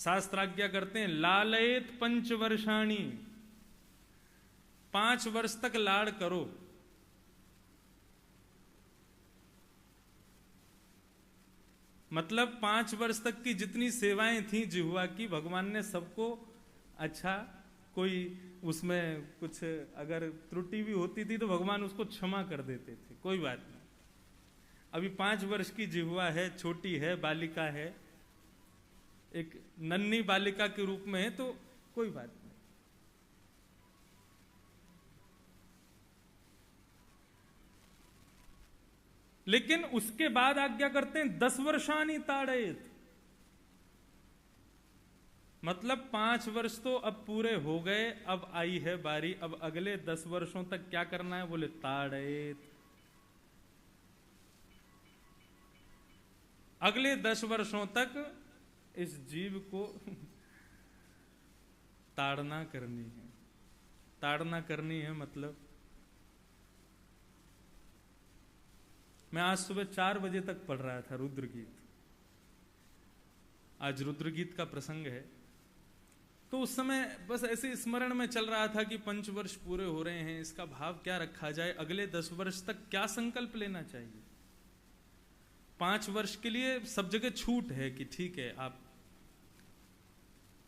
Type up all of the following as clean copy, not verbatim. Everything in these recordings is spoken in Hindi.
शास्त्राज्ञा करते हैं लालयेत 5 वर्षाणी, 5 वर्ष तक लाड़ करो। मतलब 5 वर्ष तक की जितनी सेवाएं थी जिह्वा की, भगवान ने सबको अच्छा, कोई उसमें कुछ अगर त्रुटि भी होती थी तो भगवान उसको क्षमा कर देते थे, कोई बात नहीं। अभी 5 वर्ष की जिह्वा है, छोटी है, बालिका है, एक नन्ही बालिका के रूप में है, तो कोई बात नहीं। लेकिन उसके बाद आज्ञा करते हैं 10 वर्षानी ताड़ेत, मतलब 5 वर्ष तो अब पूरे हो गए, अब आई है बारी, अब अगले 10 वर्षों तक क्या करना है? बोले ताड़ेत। अगले 10 वर्षों तक इस जीव को ताड़ना करनी है। ताड़ना करनी है मतलब, मैं आज सुबह 4 बजे तक पढ़ रहा था रुद्र गीत, आज रुद्र गीत का प्रसंग है, तो उस समय बस ऐसे स्मरण में चल रहा था कि 5 वर्ष पूरे हो रहे हैं, इसका भाव क्या रखा जाए, अगले 10 वर्ष तक क्या संकल्प लेना चाहिए। 5 वर्ष के लिए सब जगह छूट है कि ठीक है, आप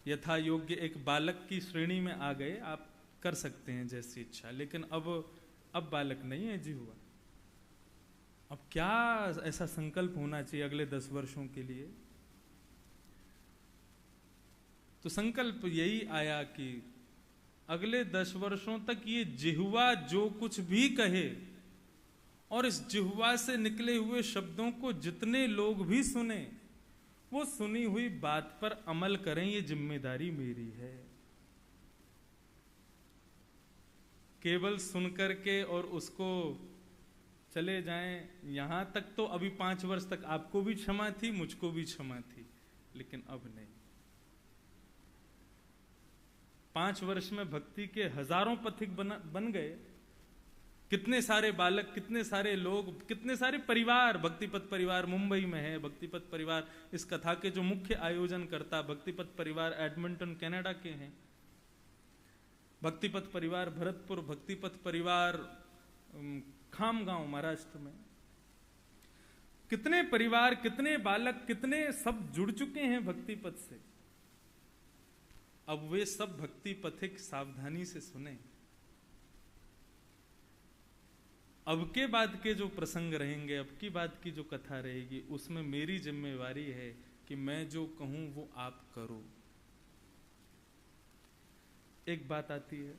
यथा योग्य एक बालक की श्रेणी में आ गए, आप कर सकते हैं जैसी इच्छा, लेकिन अब बालक नहीं है जिह्वा। अब क्या ऐसा संकल्प होना चाहिए अगले 10 वर्षों के लिए? तो संकल्प यही आया कि अगले 10 वर्षों तक ये जिह्वा जो कुछ भी कहे और इस जिह्वा से निकले हुए शब्दों को जितने लोग भी सुने, वो सुनी हुई बात पर अमल करें, ये जिम्मेदारी मेरी है। केवल सुनकर के और उसको चले जाएं, यहां तक तो अभी 5 वर्ष तक आपको भी क्षमा थी, मुझको भी क्षमा थी, लेकिन अब नहीं। 5 वर्ष में भक्ति के हजारों पथिक बन गए। कितने सारे बालक, कितने सारे लोग, कितने सारे परिवार, भक्तिपथ परिवार मुंबई में है, भक्तिपथ परिवार इस कथा के जो मुख्य आयोजन करता, भक्तिपथ परिवार एडमंटन कनाडा के हैं, भक्तिपथ परिवार भरतपुर, भक्तिपथ परिवार खामगांव महाराष्ट्र में। कितने परिवार, कितने बालक, कितने सब जुड़ चुके हैं भक्तिपथ से। अब वे सब भक्ति पथिक सावधानी से सुने। अब के बाद के जो प्रसंग रहेंगे, अब की बात की जो कथा रहेगी, उसमें मेरी जिम्मेवारी है कि मैं जो कहूं वो आप करो। एक बात आती है,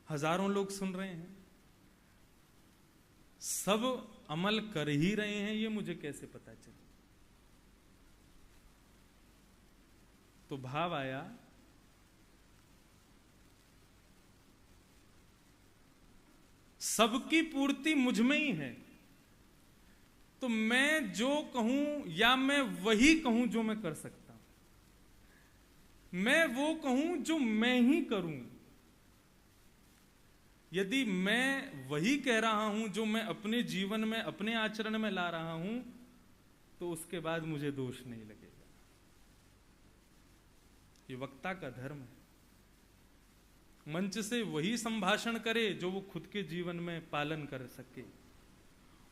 हजारों लोग सुन रहे हैं, सब अमल कर ही रहे हैं, ये मुझे कैसे पता चले? तो भाव आया, सबकी पूर्ति मुझ में ही है, तो मैं जो कहूं या मैं वही कहूं जो मैं कर सकता हूं, मैं वो कहूं जो मैं ही करूं। यदि मैं वही कह रहा हूं जो मैं अपने जीवन में, अपने आचरण में ला रहा हूं, तो उसके बाद मुझे दोष नहीं लगेगा। ये वक्ता का धर्म है। मंच से वही संभाषण करे जो वो खुद के जीवन में पालन कर सके,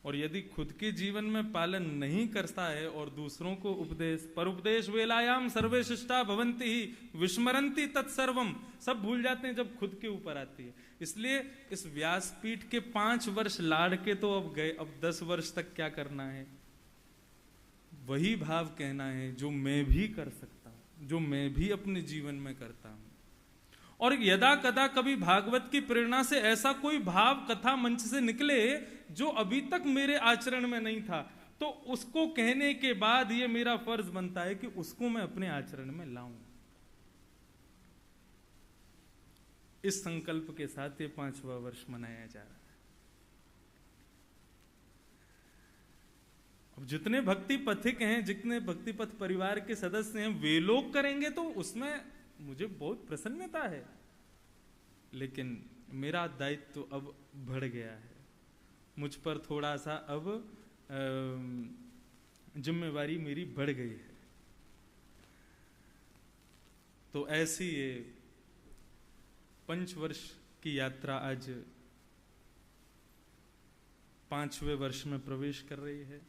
और यदि खुद के जीवन में पालन नहीं करता है और दूसरों को उपदेश, पर उपदेश वेलायाम सर्वे शिष्टा भवन्ति ही विस्मरन्ति तत्सर्वम, सब भूल जाते हैं जब खुद के ऊपर आती है। इसलिए इस व्यासपीठ के 5 वर्ष लाड़ के तो अब गए, अब 10 वर्ष तक क्या करना है? वही भाव कहना है जो मैं भी कर सकता हूं, जो मैं भी अपने जीवन में करता हूं। और यदा कदा कभी भागवत की प्रेरणा से ऐसा कोई भाव कथा मंच से निकले जो अभी तक मेरे आचरण में नहीं था, तो उसको कहने के बाद ये मेरा फर्ज बनता है कि उसको मैं अपने आचरण में लाऊं। इस संकल्प के साथ ये 5वां वर्ष मनाया जा रहा है। अब जितने भक्ति पथिक हैं, जितने भक्तिपथ परिवार के सदस्य हैं, वे लोग करेंगे तो उसमें मुझे बहुत प्रसन्नता है, लेकिन मेरा दायित्व तो अब बढ़ गया है, मुझ पर थोड़ा सा अब जिम्मेवारी मेरी बढ़ गई है। तो ऐसी ये पंचवर्ष की यात्रा आज 5वें वर्ष में प्रवेश कर रही है।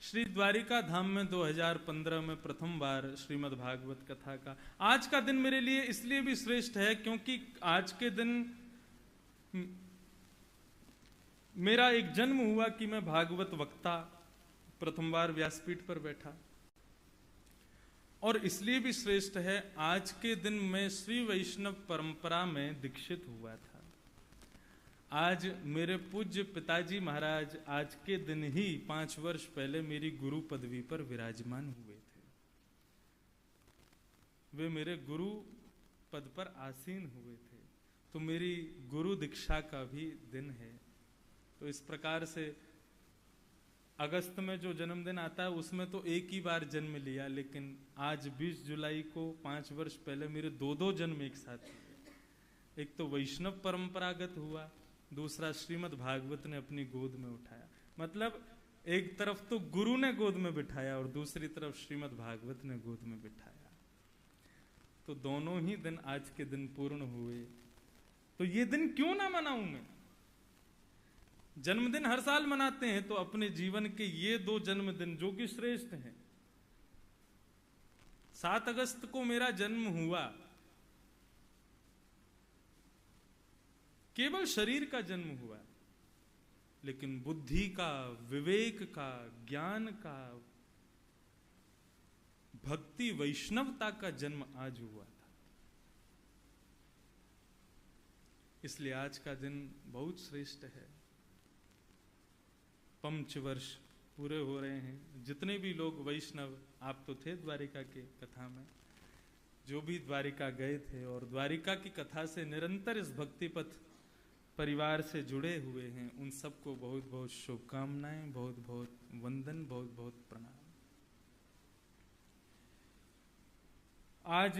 श्री द्वारिका धाम में 2015 में प्रथम बार श्रीमद् भागवत कथा का आज का दिन मेरे लिए इसलिए भी श्रेष्ठ है क्योंकि आज के दिन मेरा एक जन्म हुआ कि मैं भागवत वक्ता प्रथम बार व्यासपीठ पर बैठा, और इसलिए भी श्रेष्ठ है आज के दिन मैं श्री वैष्णव परंपरा में दीक्षित हुआ था। आज मेरे पूज्य पिताजी महाराज आज के दिन ही 5 वर्ष पहले मेरी गुरु पदवी पर विराजमान हुए थे। वे मेरे गुरु पद पर आसीन हुए थे, तो मेरी गुरु दीक्षा का भी दिन है। तो इस प्रकार से अगस्त में जो जन्मदिन आता है उसमें तो एक ही बार जन्म लिया, लेकिन आज 20 जुलाई को 5 वर्ष पहले मेरे दो जन्म एक साथ हुए। एक तो वैष्णव परंपरागत हुआ, दूसरा श्रीमद् भागवत ने अपनी गोद में उठाया। मतलब एक तरफ तो गुरु ने गोद में बिठाया और दूसरी तरफ श्रीमद् भागवत ने गोद में बिठाया, तो दोनों ही दिन आज के दिन पूर्ण हुए। तो ये दिन क्यों ना मनाऊं मैं? जन्मदिन हर साल मनाते हैं, तो अपने जीवन के ये 2 जन्मदिन जो कि श्रेष्ठ हैं। 7 अगस्त को मेरा जन्म हुआ, केवल शरीर का जन्म हुआ, लेकिन बुद्धि का, विवेक का, ज्ञान का, भक्ति वैष्णवता का जन्म आज हुआ था। इसलिए आज का दिन बहुत श्रेष्ठ है। पंचवर्ष पूरे हो रहे हैं। जितने भी लोग वैष्णव, आप तो थे द्वारिका के कथा में, जो भी द्वारिका गए थे और द्वारिका की कथा से निरंतर इस भक्ति पथ परिवार से जुड़े हुए हैं, उन सबको बहुत बहुत शुभकामनाएं, बहुत बहुत वंदन, बहुत बहुत प्रणाम। आज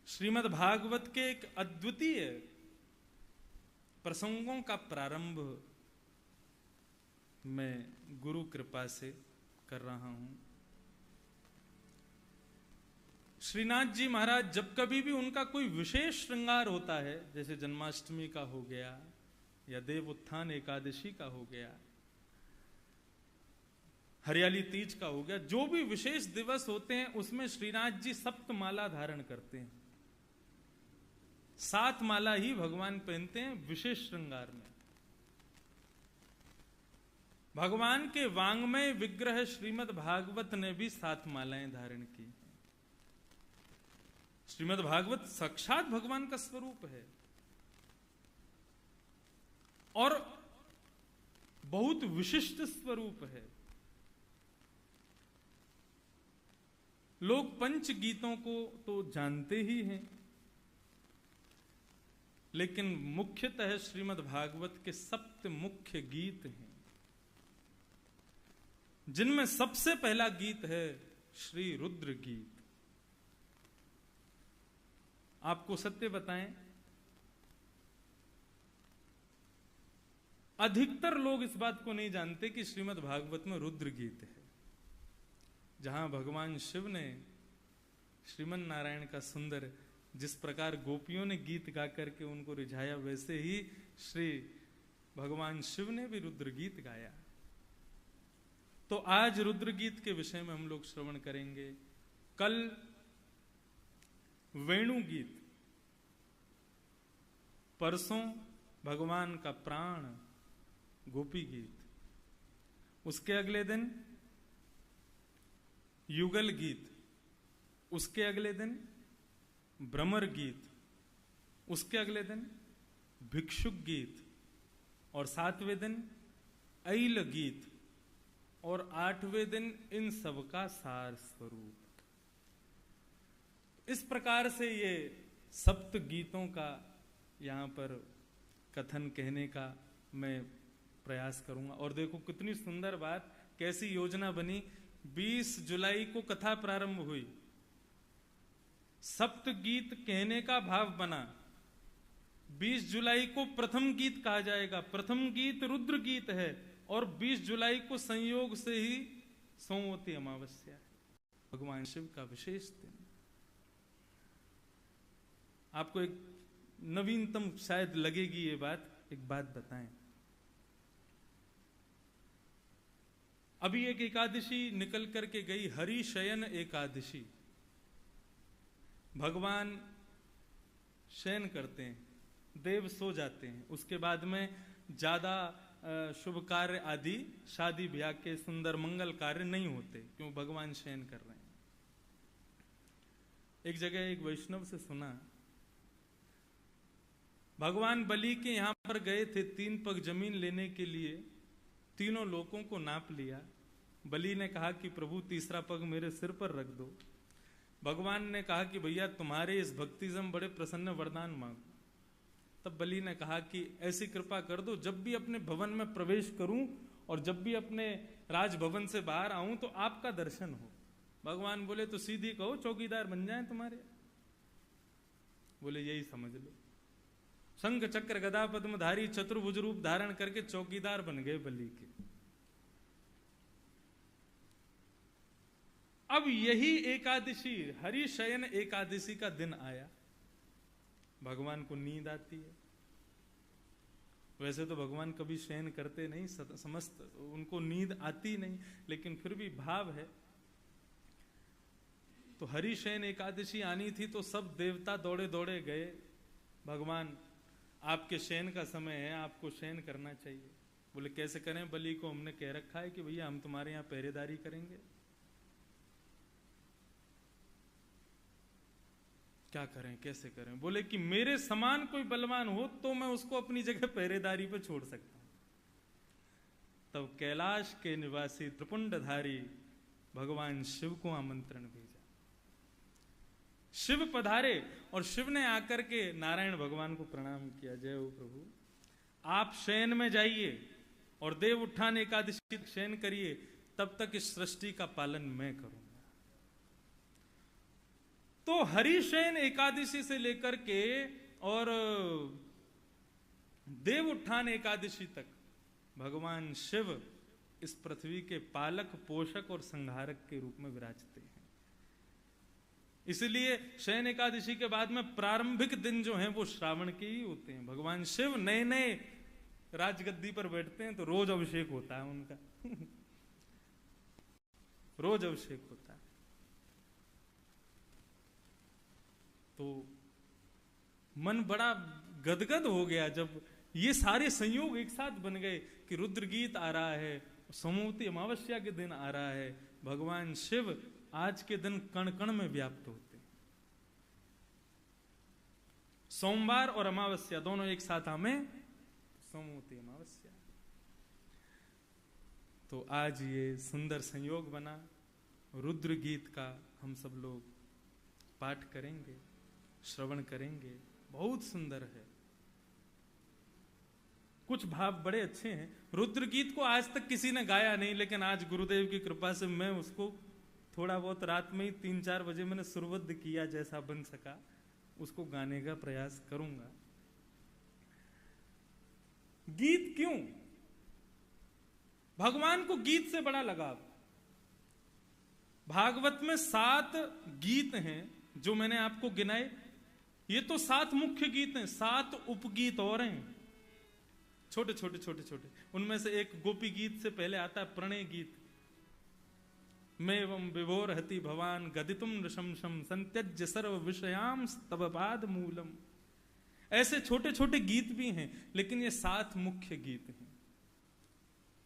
श्रीमद् भागवत के एक अद्वितीय प्रसंगों का प्रारंभ मैं गुरु कृपा से कर रहा हूं। श्रीनाथ जी महाराज जब कभी भी उनका कोई विशेष श्रृंगार होता है, जैसे जन्माष्टमी का हो गया या देव उत्थान एकादशी का हो गया, हरियाली तीज का हो गया, जो भी विशेष दिवस होते हैं उसमें श्रीनाथ जी सप्तमाला धारण करते हैं। 7 माला ही भगवान पहनते हैं विशेष श्रृंगार में। भगवान के वांग्मय विग्रह श्रीमद् भागवत ने भी 7 मालाएं धारण की। श्रीमद् भागवत साक्षात भगवान का स्वरूप है और बहुत विशिष्ट स्वरूप है। लोग पंच गीतों को तो जानते ही हैं, लेकिन मुख्यतः श्रीमद् भागवत के 7 मुख्य गीत हैं, जिनमें सबसे पहला गीत है श्री रुद्र गीत। आपको सत्य बताएं, अधिकतर लोग इस बात को नहीं जानते कि श्रीमद् भागवत में रुद्र गीत है, जहां भगवान शिव ने श्रीमन नारायण का सुंदर, जिस प्रकार गोपियों ने गीत गा करके उनको रिझाया, वैसे ही श्री भगवान शिव ने भी रुद्र गीत गाया। तो आज रुद्र गीत के विषय में हम लोग श्रवण करेंगे। कल वेणु गीत, परसों भगवान का प्राण गोपी गीत, उसके अगले दिन युगल गीत, उसके अगले दिन भ्रमर गीत, उसके अगले दिन भिक्षुक गीत, और 7वें दिन ऐल गीत, और 8वें दिन इन सब का सार स्वरूप। इस प्रकार से ये 7 गीतों का यहां पर कथन कहने का मैं प्रयास करूंगा। और देखो कितनी सुंदर बात, कैसी योजना बनी। 20 जुलाई को कथा प्रारंभ हुई, 7 गीत कहने का भाव बना। 20 जुलाई को प्रथम गीत कहा जाएगा। प्रथम गीत रुद्र गीत है और 20 जुलाई को संयोग से ही सोमवती अमावस्या है। भगवान शिव का विशेष दिन। आपको एक नवीनतम शायद लगेगी ये बात, एक बात बताएं। अभी एक एकादशी निकल करके गई, हरि शयन एकादशी। भगवान शयन करते हैं, देव सो जाते हैं, उसके बाद में ज्यादा शुभ कार्य आदि, शादी ब्याह के सुंदर मंगल कार्य नहीं होते, क्यों? भगवान शयन कर रहे हैं। एक जगह एक वैष्णव से सुना, भगवान बलि के यहां पर गए थे 3 पग जमीन लेने के लिए, तीनों लोगों को नाप लिया। बलि ने कहा कि प्रभु तीसरा पग मेरे सिर पर रख दो। भगवान ने कहा कि भैया तुम्हारे इस भक्ति से हम बड़े प्रसन्न, वरदान मांगो। तब बलि ने कहा कि ऐसी कृपा कर दो, जब भी अपने भवन में प्रवेश करूं और जब भी अपने राजभवन से बाहर आऊं तो आपका दर्शन हो। भगवान बोले तो सीधी कहो चौकीदार बन जाएं तुम्हारे। बोले यही समझ लो। शंख चक्र गदा पद्मधारी चतुर्भुज रूप धारण करके चौकीदार बन गए बलि के। अब यही एकादशी, हरि शयन एकादशी का दिन आया। भगवान को नींद आती है। वैसे तो भगवान कभी शयन करते नहीं, समस्त उनको नींद आती नहीं, लेकिन फिर भी भाव है। तो हरि शयन एकादशी आनी थी तो सब देवता दौड़े दौड़े गए, भगवान आपके शयन का समय है, आपको शयन करना चाहिए। बोले कैसे करें? बलि को हमने कह रखा है कि भैया हम तुम्हारे यहां पहरेदारी करेंगे। क्या करें, कैसे करें? बोले कि मेरे समान कोई बलवान हो तो मैं उसको अपनी जगह पहरेदारी पे छोड़ सकता हूं। तब कैलाश के निवासी त्रिपुंडधारी भगवान शिव को आमंत्रण भेजा। शिव पधारे और शिव ने आकर के नारायण भगवान को प्रणाम किया। जय हो प्रभु, आप शयन में जाइए और देव उत्थान एकादशी शयन करिए, तब तक इस सृष्टि का पालन मैं करूंगा। तो हरि शयन एकादशी से लेकर के और देव उत्थान एकादशी तक भगवान शिव इस पृथ्वी के पालक, पोषक और संहारक के रूप में विराजते हैं। इसलिए शयन एकादशी के बाद में प्रारंभिक दिन जो हैं वो श्रावण के ही होते हैं। भगवान शिव नए नए राजगद्दी पर बैठते हैं तो रोज अभिषेक होता है उनका रोज अभिषेक होता है। तो मन बड़ा गदगद हो गया जब ये सारे संयोग एक साथ बन गए कि रुद्र गीत आ रहा है, सोमवती अमावस्या के दिन आ रहा है, भगवान शिव आज के दिन कण कण में व्याप्त होते हैं। सोमवार और अमावस्या दोनों एक साथ हमें, सोमवती अमावस्या। तो आज ये सुंदर संयोग बना, रुद्र गीत का हम सब लोग पाठ करेंगे, श्रवण करेंगे। बहुत सुंदर है, कुछ भाव बड़े अच्छे हैं। रुद्र गीत को आज तक किसी ने गाया नहीं, लेकिन आज गुरुदेव की कृपा से मैं उसको थोड़ा बहुत रात में ही 3-4 बजे मैंने सुरबद्ध किया, जैसा बन सका उसको गाने का प्रयास करूंगा। गीत क्यों? भगवान को गीत से बड़ा लगाव। भागवत में 7 गीत हैं जो मैंने आपको गिनाए। ये तो 7 मुख्य गीत हैं, 7 उपगीत और हैं छोटे छोटे छोटे छोटे। उनमें से एक गोपी गीत से पहले आता है प्रणय गीत। मेवं विभोर हति भवान गदितुम नृशंसम संत्यज्य सर्व विषयाम तव पाद मूलम। ऐसे छोटे छोटे गीत भी हैं, लेकिन ये 7 मुख्य गीत हैं।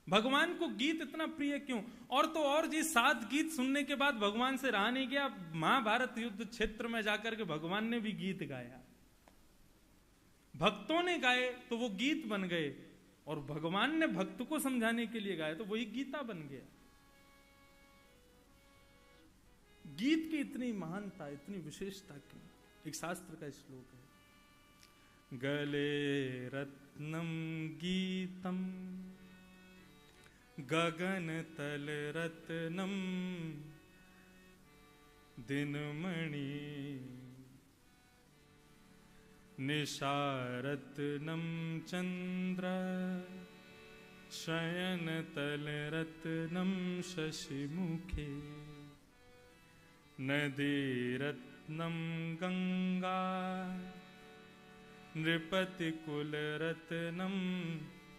भगवान को गीत इतना प्रिय क्यों? और तो और जी 7 गीत सुनने के बाद भगवान से रहा नहीं गया। महाभारत युद्ध क्षेत्र में जाकर के भगवान ने भी गीत गाया, भक्तों ने गाए तो वो गीत बन गए, और भगवान ने भक्त को समझाने के लिए गाए तो वही गीता बन गया। गीत की इतनी महानता, इतनी विशेषता क्यों? एक शास्त्र का श्लोक है, गले रत्नम गीतम गगन तल रत्नम दिनमणि निशारत्नम चंद्र शयन तल रत्नम शशिमुखे। नदी रत्नम गंगा नृपति कुल रत्नम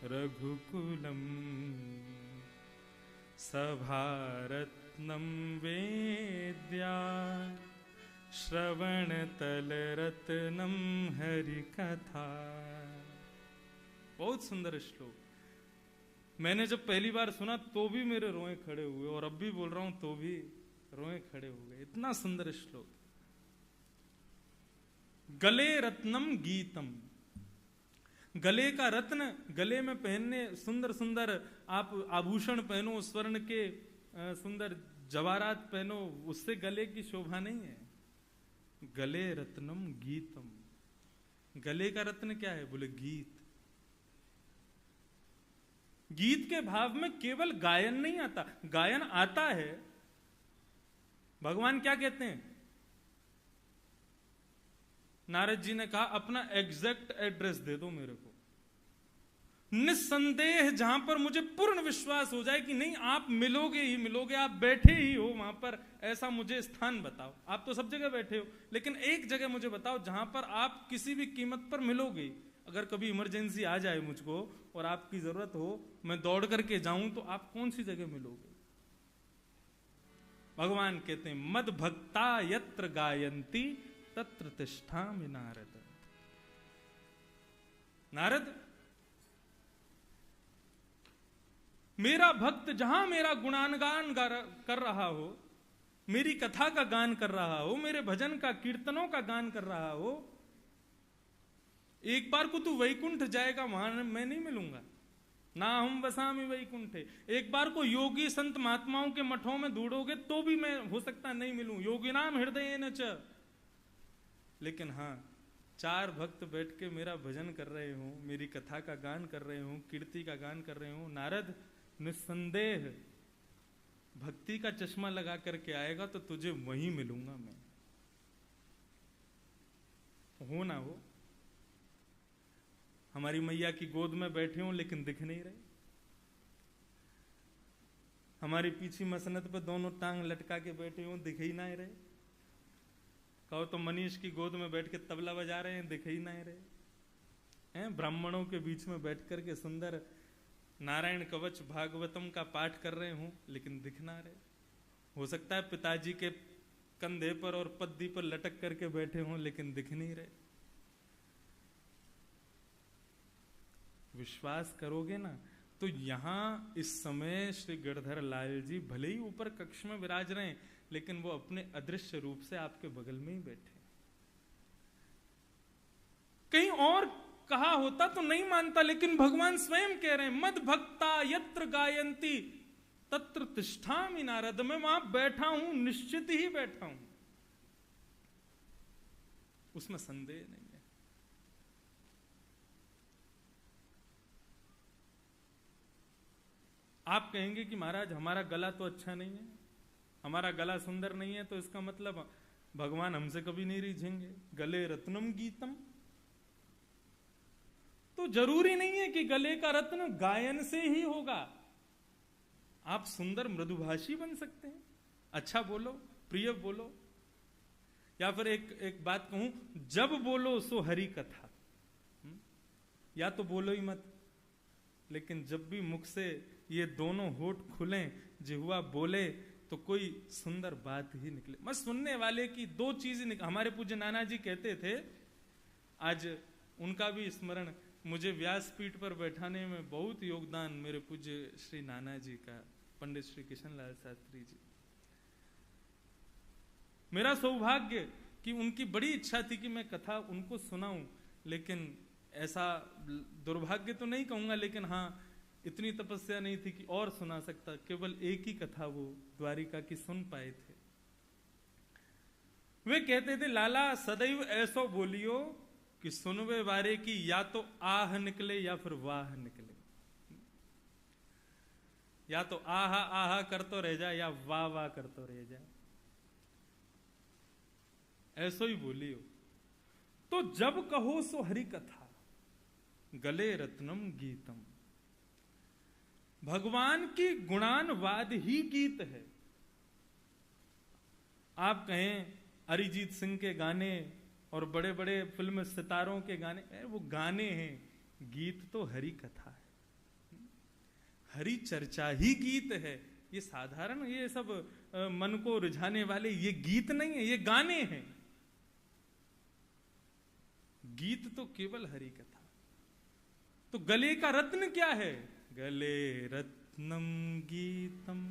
रघुकुलम सभारत्नम वेद्या श्रवण तल रत्नम हरि कथा। बहुत सुंदर श्लोक। मैंने जब पहली बार सुना तो भी मेरे रोए खड़े हुए, और अब भी बोल रहा हूं तो भी रोए खड़े हो गए। इतना सुंदर श्लोक। गले रत्नम गीतम, गले का रत्न, गले में पहनने सुंदर सुंदर आप आभूषण पहनो, स्वर्ण के सुंदर जवाहरात पहनो, उससे गले की शोभा नहीं है। गले रत्नम गीतम, गले का रत्न क्या है? बोले गीत। गीत के भाव में केवल गायन नहीं आता, गायन आता है। भगवान क्या कहते हैं? नारद जी ने कहा अपना एग्जैक्ट एड्रेस दे दो मेरे को, निस्संदेह, जहां पर मुझे पूर्ण विश्वास हो जाए कि नहीं आप मिलोगे ही मिलोगे, आप बैठे ही हो वहां पर, ऐसा मुझे स्थान बताओ। आप तो सब जगह बैठे हो, लेकिन एक जगह मुझे बताओ जहां पर आप किसी भी कीमत पर मिलोगे। अगर कभी इमरजेंसी आ जाए मुझको और आपकी जरूरत हो, मैं दौड़ करके जाऊं, तो आप कौन सी जगह मिलोगे? भगवान कहते हैं मद भक्ता यत्र गायंती तत्र तिष्ठामि नारद। नारद, मेरा भक्त जहां मेरा गुणानगान कर रहा हो, मेरी कथा का गान कर रहा हो, मेरे भजन का कीर्तनों का गान कर रहा हो, एक बार को तू वैकुंठ जाएगा, वहां मैं नहीं मिलूंगा। ना हम वसामी वैकुंठे। एक बार को योगी संत महात्माओं के मठों में ढूंढोगे तो भी मैं हो सकता नहीं मिलूं। योगी नाम हृदय न च। लेकिन हाँ, चार भक्त बैठ के मेरा भजन कर रहे हो, मेरी कथा का गान कर रहे हो, कीर्ति का गान कर रहे हो, नारद निस्संदेह भक्ति का चश्मा लगा करके आएगा तो तुझे वहीं मिलूंगा मैं, हो ना हो। हमारी मैया की गोद में बैठे हो लेकिन दिख नहीं रहे, हमारी पीछे मसनत पे दोनों टांग लटका के बैठे हो, दिख ही नहीं रहे। कहो तो मनीष की गोद में बैठ के तबला बजा रहे हैं, दिख ही नहीं रहे हैं। ब्राह्मणों के बीच में बैठ करके सुंदर नारायण कवच भागवतम का पाठ कर रहे हो, लेकिन दिख ना रहे। हो सकता है पिताजी के कंधे पर और पद्दी पर लटक करके बैठे हो, लेकिन दिख नहीं रहे। विश्वास करोगे ना, तो यहां इस समय श्री गिरधर लाल जी भले ही ऊपर कक्ष में विराज रहे हैं, लेकिन वो अपने अदृश्य रूप से आपके बगल में ही बैठे। कहीं और कहा होता तो नहीं मानता, लेकिन भगवान स्वयं कह रहे हैं मद भक्ता यत्र गायंती तत्र तिष्ठामि नारद। मैं वहां बैठा हूं, निश्चित ही बैठा हूं, उसमें संदेह नहीं है। आप कहेंगे कि महाराज हमारा गला तो अच्छा नहीं है, हमारा गला सुंदर नहीं है, तो इसका मतलब भगवान हमसे कभी नहीं रीझेंगे। गले रत्नम गीतम, तो जरूरी नहीं है कि गले का रत्न गायन से ही होगा। आप सुंदर मृदुभाषी बन सकते हैं, अच्छा बोलो, प्रिय बोलो। या फिर एक बात कहूं, जब बोलो सो हरि कथा। या तो बोलो ही मत, लेकिन जब भी मुख से ये दोनों होठ खुले, जिह्वा बोले, तो कोई सुंदर बात ही निकले। मैं सुनने वाले की दो चीज हमारे पूज्य नाना जी कहते थे, आज उनका भी स्मरण, मुझे व्यासपीठ पर बैठाने में बहुत योगदान मेरे पूज्य श्री नाना जी का, पंडित श्री किशन लाल शास्त्री जी। मेरा सौभाग्य कि उनकी बड़ी इच्छा थी कि मैं कथा उनको सुनाऊं, लेकिन ऐसा दुर्भाग्य तो नहीं कहूंगा, लेकिन हाँ इतनी तपस्या नहीं थी कि और सुना सकता। केवल एक ही कथा वो द्वारिका की सुन पाए थे। वे कहते थे लाला सदैव ऐसो बोलियो कि सुनवे वारे की या तो आह निकले या फिर वाह निकले, या तो आहा आहा करतो रह जाए या वाह वाह करतो रह जाए, ऐसो ही बोलियो। तो जब कहो सो हरि कथा, गले रत्नम गीतम। भगवान की गुणानवाद ही गीत है। आप कहें अरिजीत सिंह के गाने और बड़े बड़े फिल्म सितारों के गाने, वो गाने हैं, गीत तो हरि कथा है, हरि चर्चा ही गीत है। ये साधारण ये सब मन को रिझाने वाले ये गीत नहीं है, ये गाने हैं। गीत तो केवल हरि कथा। तो गले का रत्न क्या है? गले रत्नम गीतम।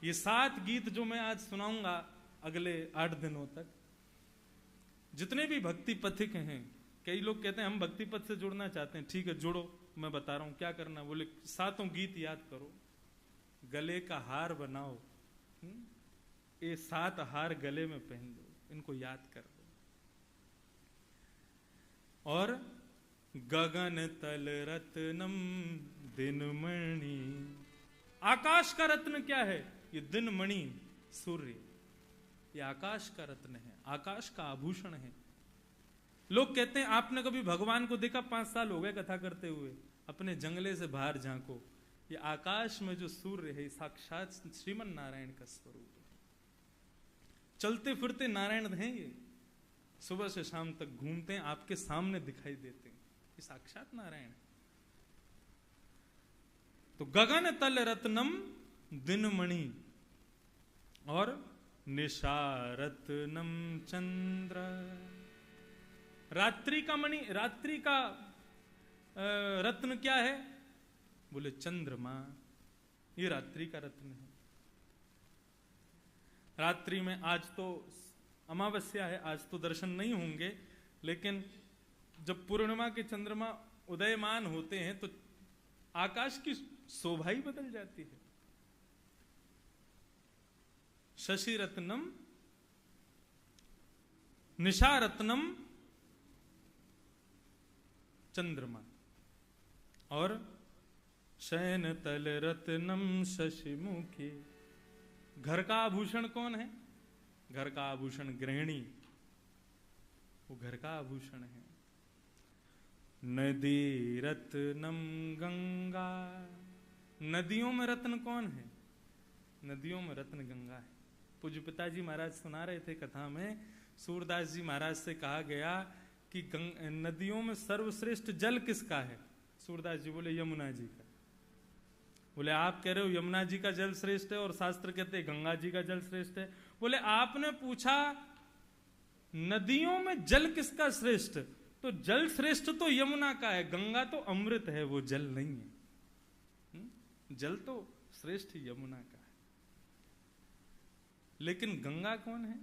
ये 7 गीत जो मैं आज सुनाऊंगा अगले 8 दिनों तक, जितने भी भक्ति पथिक हैं, कई लोग कहते हैं हम भक्ति पथ से जुड़ना चाहते हैं, ठीक है जुड़ो, मैं बता रहा हूं क्या करना। बोले 7 गीत याद करो, गले का हार बनाओ, ये 7 हार गले में पहन लो, इनको याद कर दो। और गगन तल रत्नम दिनमणि। आकाश का रत्न क्या है? ये दिनमणि सूर्य, ये आकाश का रत्न है, आकाश का आभूषण है। लोग कहते हैं आपने कभी भगवान को देखा? 5 साल हो गए कथा करते हुए, अपने जंगले से बाहर झांको, ये आकाश में जो सूर्य है साक्षात श्रीमन नारायण का स्वरूप है। चलते फिरते नारायण हैं ये, सुबह से शाम तक घूमते हैं, आपके सामने दिखाई देते हैं, ये साक्षात नारायण है। तो गगन तल रत्नम दिनमणि और निशारत्नम चंद्र। रात्रि का मणि, रात्रि का रत्न क्या है? बोले चंद्रमा, ये रात्रि का रत्न है। रात्रि में, आज तो अमावस्या है, आज तो दर्शन नहीं होंगे, लेकिन जब पूर्णिमा के चंद्रमा उदयमान होते हैं तो आकाश की शोभा ही बदल जाती है। शशि रत्नम निशारत्नम चंद्रमा और शयन तल रत्नम शशिमुखी। घर का आभूषण कौन है? घर का आभूषण गृहिणी, वो घर का आभूषण है। नदी रत्नम गंगा। नदियों में रत्न कौन है? नदियों में रत्न गंगा है। पूज्य पिताजी महाराज सुना रहे थे कथा में, सूरदास जी महाराज से कहा गया कि नदियों में सर्वश्रेष्ठ जल किसका है? सूरदास जी बोले यमुना जी का। बोले आप कह रहे हो यमुना जी का जल श्रेष्ठ है और शास्त्र कहते हैं गंगा जी का जल श्रेष्ठ है। बोले आपने पूछा नदियों में जल किसका श्रेष्ठ, तो जल श्रेष्ठ तो यमुना का है, गंगा तो अमृत है, वो जल नहीं है। जल तो श्रेष्ठ यमुना का है, लेकिन गंगा कौन है?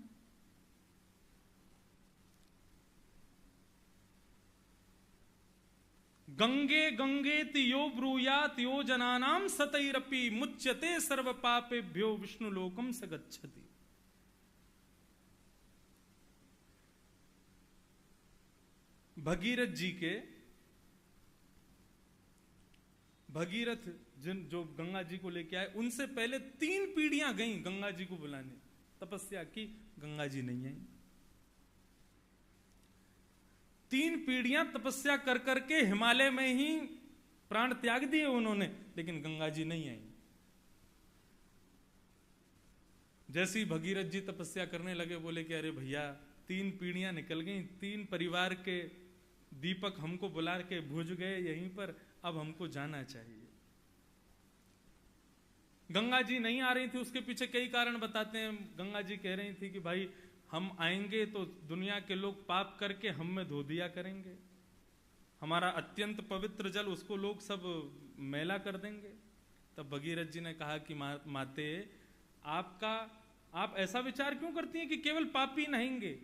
गंगे गंगेति यो ब्रूयात यो जनानाम सतैरपि मुच्यते सर्व पापेभ्यो विष्णु लोकम स गच्छति। भगीरथ जी के, भगीरथ जिन जो गंगा जी को लेके आए, उनसे पहले 3 पीढ़ियां गई गंगा जी को बुलाने, तपस्या की, गंगा जी नहीं आई। 3 पीढ़ियां तपस्या कर करके हिमालय में ही प्राण त्याग दिए उन्होंने, लेकिन गंगा जी नहीं आई। जैसे ही भगीरथ जी तपस्या करने लगे, बोले कि अरे भैया 3 पीढ़ियां निकल गई, 3 परिवार के दीपक हमको बुला के बुझ गए यहीं पर, अब हमको जाना चाहिए। गंगा जी नहीं आ रही थी, उसके पीछे कई कारण बताते हैं। गंगा जी कह रही थी कि भाई हम आएंगे तो दुनिया के लोग पाप करके हम में धो दिया करेंगे, हमारा अत्यंत पवित्र जल उसको लोग सब मैला कर देंगे। तब भगीरथ जी ने कहा कि माते आप ऐसा विचार क्यों करती हैं कि केवल पापी नहाएंगे?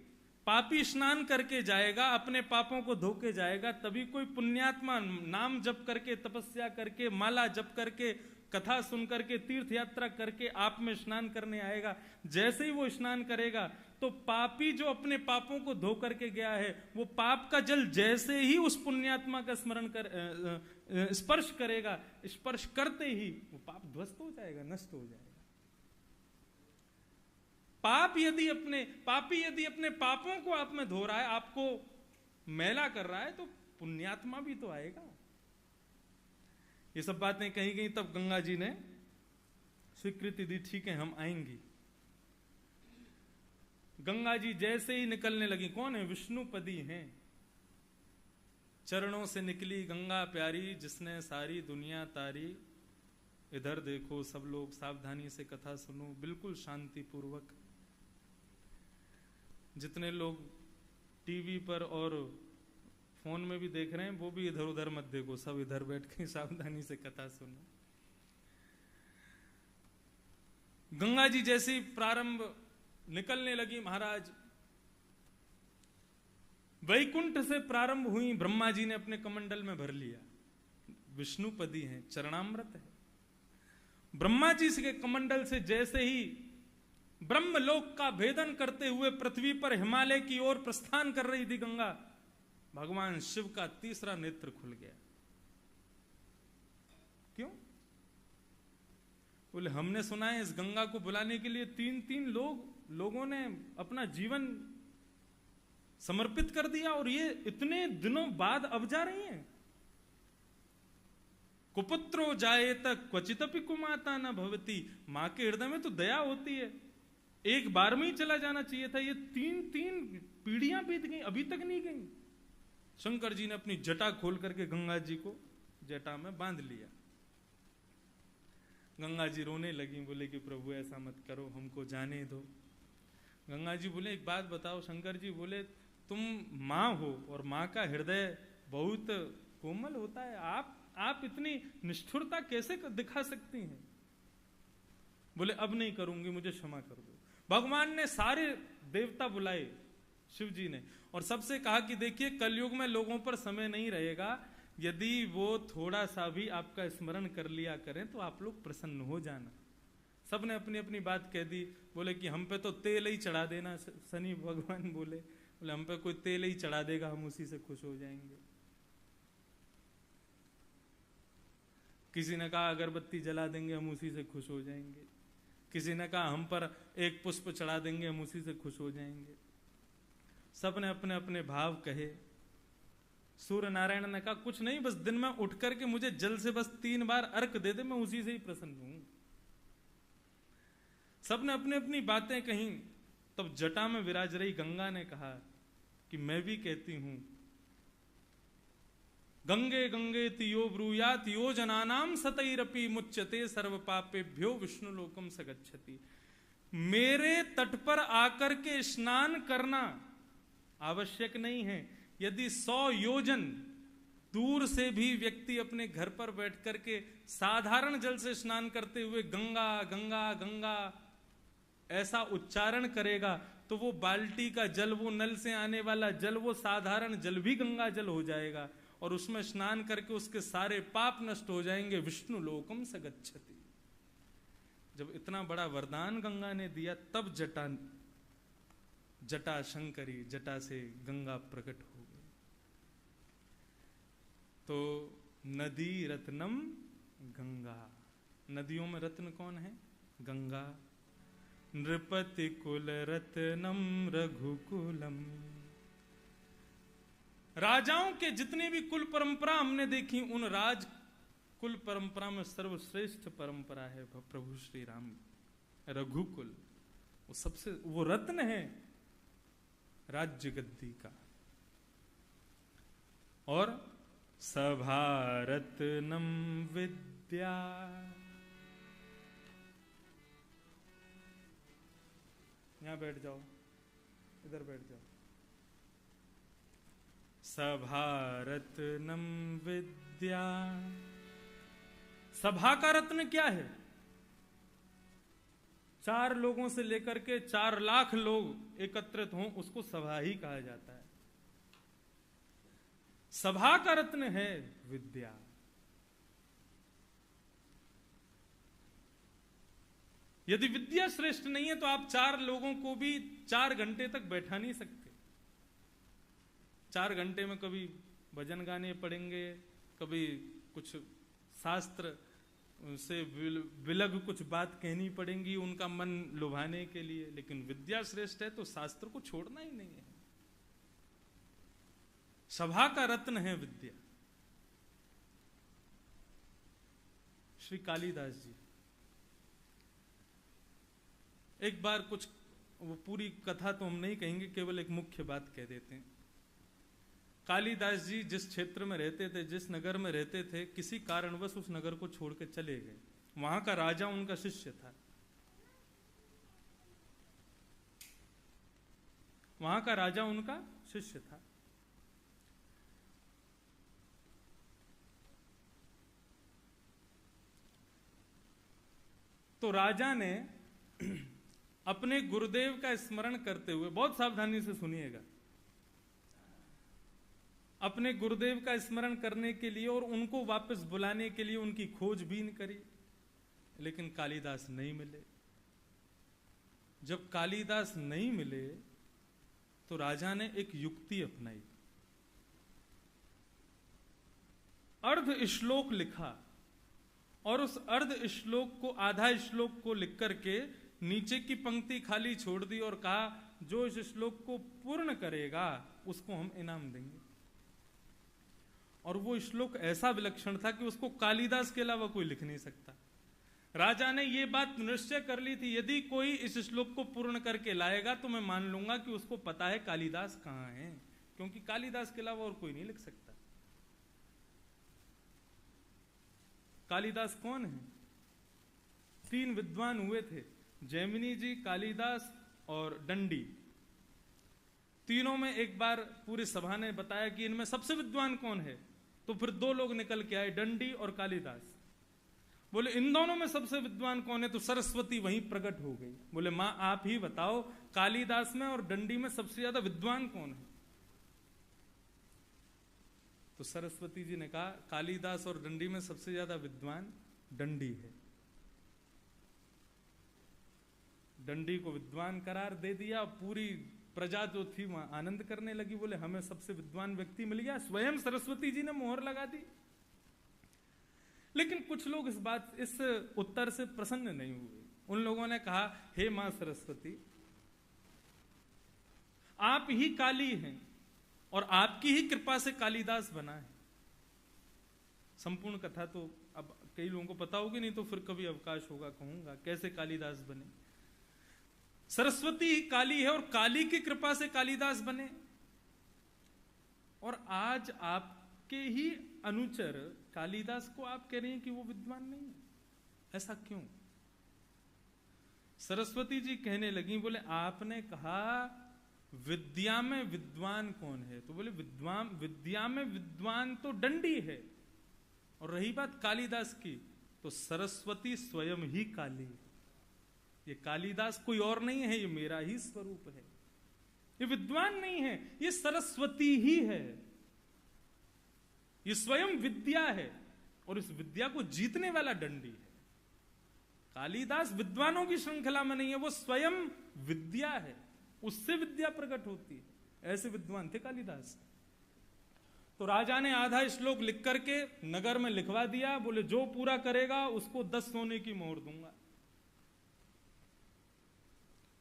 पापी स्नान करके जाएगा, अपने पापों को धो के जाएगा, तभी कोई पुण्यात्मा नाम जप करके, तपस्या करके, माला जप करके, कथा सुन करके, तीर्थ यात्रा करके आप में स्नान करने आएगा। जैसे ही वो स्नान करेगा तो पापी जो अपने पापों को धो करके गया है, वो पाप का जल जैसे ही उस पुण्यात्मा का स्मरण कर स्पर्श करेगा, स्पर्श करते ही वो पाप ध्वस्त हो जाएगा, नष्ट हो जाएगा। पापी यदि अपने पापों को आप में धो रहा है, आपको मैला कर रहा है, तो पुण्यात्मा भी तो आएगा। ये सब बातें कही गई, तब गंगा जी ने स्वीकृति दी, ठीक है हम आएंगी। गंगा जी जैसे ही निकलने लगी, कौन है? विष्णुपदी हैं। चरणों से निकली गंगा प्यारी, जिसने सारी दुनिया तारी। इधर देखो सब लोग, सावधानी से कथा सुनो, बिल्कुल शांति पूर्वक। जितने लोग टीवी पर और फोन में भी देख रहे हैं, वो भी इधर उधर मत देखो, सब इधर बैठ के सावधानी से कथा सुनो। गंगा जी जैसी प्रारंभ निकलने लगी महाराज, वैकुंठ से प्रारंभ हुई, ब्रह्मा जी ने अपने कमंडल में भर लिया। विष्णुपदी हैं, चरणामृत है। ब्रह्मा जी के कमंडल से जैसे ही ब्रह्मलोक का भेदन करते हुए पृथ्वी पर हिमालय की ओर प्रस्थान कर रही थी गंगा, भगवान शिव का तीसरा नेत्र खुल गया। क्यों? बोले हमने सुना है इस गंगा को बुलाने के लिए तीन लोगों ने अपना जीवन समर्पित कर दिया, और ये इतने दिनों बाद अब जा रही हैं। कुपुत्रो जायेत क्वचिदपि कुमाता न भवति। मां के हृदय में तो दया होती है, एक बार में ही चला जाना चाहिए था। ये तीन पीढ़ियां बीत गई, अभी तक नहीं गई। शंकर जी ने अपनी जटा खोल करके गंगा जी को जटा में बांध लिया। गंगा जी रोने लगी, बोले कि प्रभु ऐसा मत करो, हमको जाने दो। गंगा जी बोले एक बात बताओ। शंकर जी बोले तुम मां हो, और मां का हृदय बहुत कोमल होता है, आप इतनी निष्ठुरता कैसे दिखा सकती हैं? बोले अब नहीं करूंगी, मुझे क्षमा कर दो। भगवान ने सारे देवता बुलाए, शिव जी ने, और सबसे कहा कि देखिए कलयुग में लोगों पर समय नहीं रहेगा, यदि वो थोड़ा सा भी आपका स्मरण कर लिया करें तो आप लोग प्रसन्न हो जाना। सबने अपनी अपनी बात कह दी। बोले कि हम पे तो तेल ही चढ़ा देना। शनि भगवान बोले हम पे कोई तेल ही चढ़ा देगा, हम उसी से खुश हो जाएंगे। किसी ने कहा अगरबत्ती जला देंगे, हम उसी से खुश हो जाएंगे। किसी ने कहा हम पर एक पुष्प चढ़ा देंगे, हम उसी से खुश हो जाएंगे। सबने अपने अपने भाव कहे। सूर्य नारायण ने कहा कुछ नहीं, बस दिन में उठ करके मुझे जल से बस 3 बार अर्घ दे दे, मैं उसी से ही प्रसन्न हूं। सबने अपनी अपनी बातें कही। तब जटा में विराज रही गंगा ने कहा कि मैं भी कहती हूं, गंगे गंगे तियो ब्रूयात यो जनानाम सतैरपि मुच्यते सर्व पापेभ्यो विष्णु लोकम सगच्छति। मेरे तट पर आकर के स्नान करना आवश्यक नहीं है। यदि 100 योजन दूर से भी व्यक्ति अपने घर पर बैठ करके साधारण जल से स्नान करते हुए गंगा गंगा गंगा ऐसा उच्चारण करेगा, तो वो बाल्टी का जल, वो नल से आने वाला जल, वो साधारण जल भी गंगा जल हो जाएगा, और उसमें स्नान करके उसके सारे पाप नष्ट हो जाएंगे। विष्णु लोकम सगच्छति। जब इतना बड़ा वरदान गंगा ने दिया, तब जटा शंकरी, जटा से गंगा प्रकट हो गई। तो नदी रत्नम गंगा, नदियों में रत्न कौन है? गंगा। नृपति कुल रत्नम रघुकुलम। राजाओं के जितने भी कुल परंपरा हमने देखी, उन राज कुल परंपरा में सर्वश्रेष्ठ परंपरा है प्रभु श्री राम रघुकुल। वो सबसे, वो रत्न है राज्य गद्दी का। और सभारत्नम विद्या। यहां बैठ जाओ, इधर बैठ जाओ। सभारत्नम विद्या। सभा का रत्न क्या है? 4 लोगों से लेकर के 4 लाख लोग एकत्रित हों, उसको सभा ही कहा जाता है। सभा का रत्न है विद्या। यदि विद्या श्रेष्ठ नहीं है तो आप 4 लोगों को भी 4 घंटे तक बैठा नहीं सकते। 4 घंटे में कभी भजन गाने पढ़ेंगे, कभी कुछ शास्त्र से विलग कुछ बात कहनी पड़ेंगी उनका मन लुभाने के लिए। लेकिन विद्या श्रेष्ठ है तो शास्त्र को छोड़ना ही नहीं है। सभा का रत्न है विद्या। श्री कालिदास जी एक बार कुछ वो पूरी कथा तो हम नहीं कहेंगे, केवल एक मुख्य बात कह देते हैं। कालिदास जी जिस क्षेत्र में रहते थे, जिस नगर में रहते थे, किसी कारणवश उस नगर को छोड़ के चले गए। वहां का राजा उनका शिष्य था, वहां का राजा उनका शिष्य था। तो राजा ने अपने गुरुदेव का स्मरण करते हुए, बहुत सावधानी से सुनिएगा, अपने गुरुदेव का स्मरण करने के लिए और उनको वापस बुलाने के लिए उनकी खोजबीन करी, लेकिन कालिदास नहीं मिले। जब कालिदास नहीं मिले तो राजा ने एक युक्ति अपनाई, अर्ध श्लोक लिखा और उस अर्ध श्लोक को, आधा श्लोक को लिख करके नीचे की पंक्ति खाली छोड़ दी और कहा जो इस श्लोक को पूर्ण करेगा उसको हम इनाम देंगे। और वो श्लोक ऐसा विलक्षण था कि उसको कालिदास के अलावा कोई लिख नहीं सकता। राजा ने ये बात निश्चय कर ली थी, यदि कोई इस श्लोक को पूर्ण करके लाएगा तो मैं मान लूंगा कि उसको पता है कालिदास कहां है, क्योंकि कालिदास के अलावा और कोई नहीं लिख सकता। कालिदास कौन है? 3 विद्वान हुए थे, जैमिनी जी, कालिदास और दंडी। तीनों में एक बार पूरी सभा ने बताया कि इनमें सबसे विद्वान कौन है, तो फिर 2 लोग निकल के आए, दंडी और कालिदास। बोले इन दोनों में सबसे विद्वान कौन है? तो सरस्वती वहीं प्रकट हो गई। बोले मां आप ही बताओ, कालिदास में और दंडी में सबसे ज्यादा विद्वान कौन है? तो सरस्वती जी ने कहा कालिदास और दंडी में सबसे ज्यादा विद्वान दंडी है। दंडी को विद्वान करार दे दिया। पूरी प्रजा जो थी वहां आनंद करने लगी, बोले हमें सबसे विद्वान व्यक्ति मिल गया। स्वयं सरस्वती जी ने मोहर लगा दी। लेकिन कुछ लोग इस उत्तर से प्रसन्न नहीं हुए। उन लोगों ने कहा हे मां सरस्वती, आप ही काली हैं और आपकी ही कृपा से कालिदास बना है। संपूर्ण कथा तो अब कई लोगों को पता होगी, नहीं तो फिर कभी अवकाश होगा कहूंगा कैसे कालिदास बने। सरस्वती ही काली है और काली की कृपा से कालिदास बने, और आज आपके ही अनुचर कालिदास को आप कह रहे हैं कि वो विद्वान नहीं है, ऐसा क्यों? सरस्वती जी कहने लगी, बोले आपने कहा विद्या में विद्वान कौन है? तो बोले विद्या में विद्वान तो दंडी है, और रही बात कालिदास की, तो सरस्वती स्वयं ही काली है। ये कालिदास कोई और नहीं है, ये मेरा ही स्वरूप है। ये विद्वान नहीं है, ये सरस्वती ही है। ये स्वयं विद्या है और इस विद्या को जीतने वाला दंडी है। कालिदास विद्वानों की श्रृंखला में नहीं है, वो स्वयं विद्या है, उससे विद्या प्रकट होती है। ऐसे विद्वान थे कालिदास। तो राजा ने आधा श्लोक लिख करके नगर में लिखवा दिया। बोले जो पूरा करेगा उसको 10 सोने की मोहर दूंगा।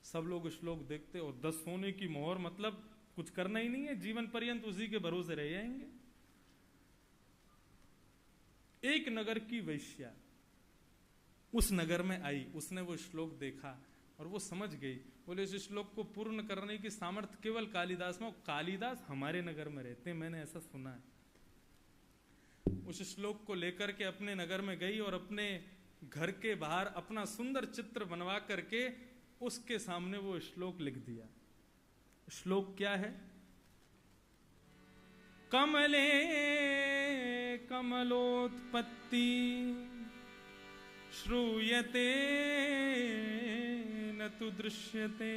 सब लोग श्लोक देखते और 10 सोने की मोहर मतलब कुछ करना ही नहीं है, जीवन पर्यंत उसी के भरोसे रह जाएंगे। एक नगर की वैश्या उस नगर में आई, उसने वो श्लोक देखा और वो समझ गई। बोले इस श्लोक को पूर्ण करने की सामर्थ्य केवल कालिदास में, कालिदास हमारे नगर में रहते हैं, मैंने ऐसा सुना है। उस श्लोक को लेकर के अपने नगर में गई और अपने घर के बाहर अपना सुंदर चित्र बनवा करके उसके सामने वो श्लोक लिख दिया। श्लोक क्या है? कमले कमलोत्पत्ति श्रूयते न तु दृश्यते।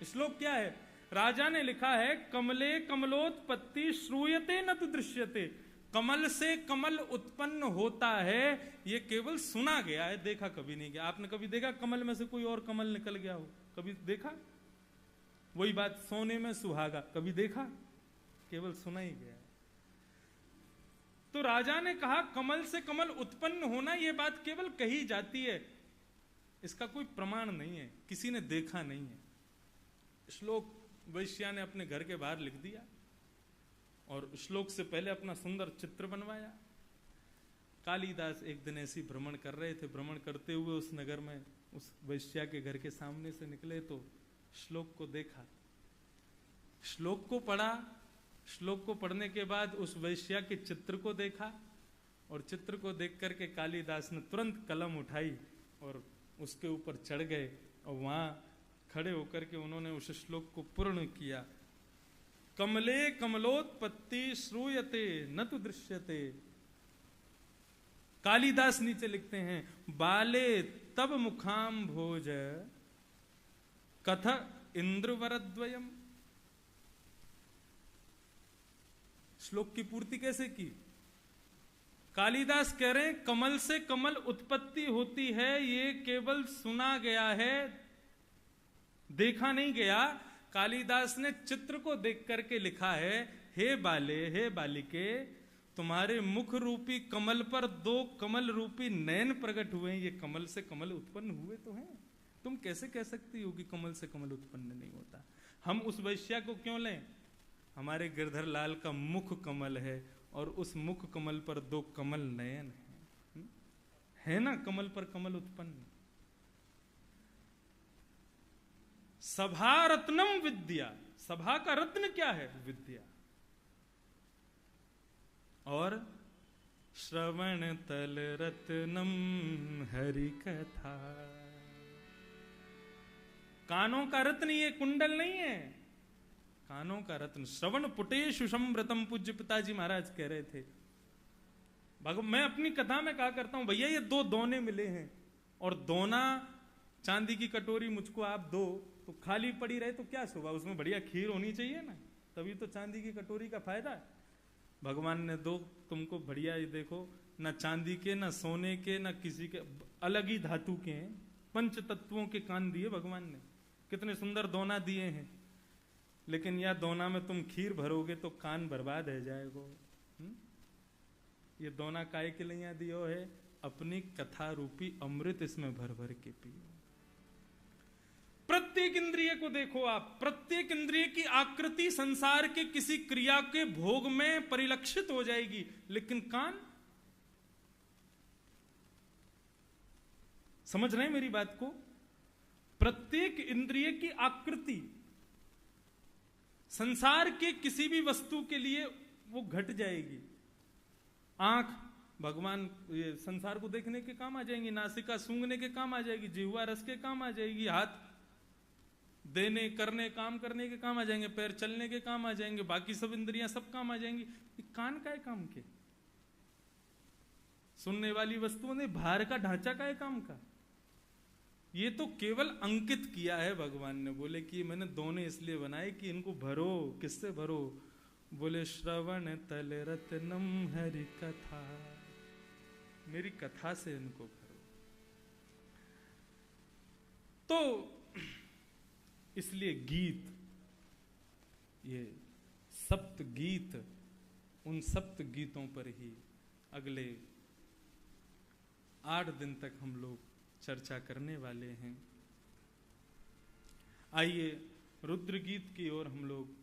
श्लोक क्या है? राजा ने लिखा है कमले कमलोत्पत्ति श्रूयते न तु दृश्यते। कमल से कमल उत्पन्न होता है, ये केवल सुना गया है, देखा कभी नहीं गया। आपने कभी देखा कमल में से कोई और कमल निकल गया हो? कभी देखा? वही बात सोने में सुहागा, कभी देखा? केवल सुना ही गया। तो राजा ने कहा कमल से कमल उत्पन्न होना, यह बात केवल कही जाती है, इसका कोई प्रमाण नहीं है, किसी ने देखा नहीं है। श्लोक वैश्या ने अपने घर के बाहर लिख दिया और श्लोक से पहले अपना सुंदर चित्र बनवाया। कालिदास एक दिन ऐसी भ्रमण कर रहे थे, भ्रमण करते हुए उस नगर में उस वैश्या के घर के सामने से निकले तो श्लोक को देखा, श्लोक को पढ़ा, श्लोक को पढ़ने के बाद उस वैश्या के चित्र को देखा और चित्र को देख करके कालिदास ने तुरंत कलम उठाई और उसके ऊपर चढ़ गए और वहां खड़े होकर के उन्होंने उस श्लोक को पूर्ण किया। कमले कमलोत्पत्ति श्रूयते न तु दृश्यते। कालिदास नीचे लिखते हैं बाले तब मुखाम भोज कथ इंद्रवरद्वयम। श्लोक की पूर्ति कैसे की? कालिदास कह रहे हैं कमल से कमल उत्पत्ति होती है, ये केवल सुना गया है, देखा नहीं गया। कालिदास ने चित्र को देख करके लिखा है, हे बाले, हे बालिके, तुम्हारे मुख रूपी कमल पर दो कमल रूपी नयन प्रकट हुए हैं, ये कमल से कमल उत्पन्न हुए तो हैं। तुम कैसे कह सकती हो कि कमल से कमल उत्पन्न नहीं होता? हम उस वैश्या को क्यों लें? हमारे गिरधर लाल का मुख कमल है और उस मुख कमल पर दो कमल नयन है ना, कमल पर कमल उत्पन्न। सभा रत्नम विद्या, सभा का रत्न क्या है? विद्या। और श्रवण तल रत्नम हरि कथा, कानों का रत्न ये कुंडल नहीं है, कानों का रत्न। श्रवण पुटेशु समृतम, पूज्य पिताजी महाराज कह रहे थे। मैं अपनी कथा में कहा करता हूं भैया ये दो दोने मिले हैं और दोना चांदी की कटोरी मुझको आप दो तो खाली पड़ी रहे तो क्या शोभा, उसमें बढ़िया खीर होनी चाहिए ना, तभी तो चांदी की कटोरी का फायदा है। भगवान ने दो तुमको बढ़िया, ये देखो, ना चांदी के, ना सोने के, ना किसी के, अलग ही धातु के हैं, पंच तत्वों के कान दिए भगवान ने, कितने सुंदर दोना दिए हैं। लेकिन या दोना में तुम खीर भरोगे तो कान बर्बाद है जाएगो। ये दोना काय के लिए दियो है? अपनी कथा रूपी अमृत इसमें भर भर के पियो। प्रत्येक इंद्रिय को देखो आप, प्रत्येक इंद्रिय की आकृति संसार के किसी क्रिया के भोग में परिलक्षित हो जाएगी, लेकिन कान, समझ रहे हैं मेरी बात को? प्रत्येक इंद्रिय की आकृति संसार के किसी भी वस्तु के लिए वो घट जाएगी। आंख भगवान ये संसार को देखने के काम आ जाएंगी, नासिका सूंघने के काम आ जाएगी, जिह्वा रस के काम आ जाएगी, हाथ देने करने काम करने के काम आ जाएंगे, पैर चलने के काम आ जाएंगे, बाकी सब इंद्रियां सब काम आ जाएंगी। कान का है काम के? सुनने वाली वस्तुओं ने बाहर का ढांचा का है काम का? ये तो केवल अंकित किया है भगवान ने, बोले कि मैंने दोनों इसलिए बनाए कि इनको भरो। किससे भरो? बोले श्रवण तल रत्नम हरि कथा, मेरी कथा से इनको भरो। तो इसलिए गीत, ये सप्त गीत, उन सप्त गीतों पर ही अगले 8 दिन तक हम लोग चर्चा करने वाले हैं। आइए रुद्र गीत की ओर हम लोग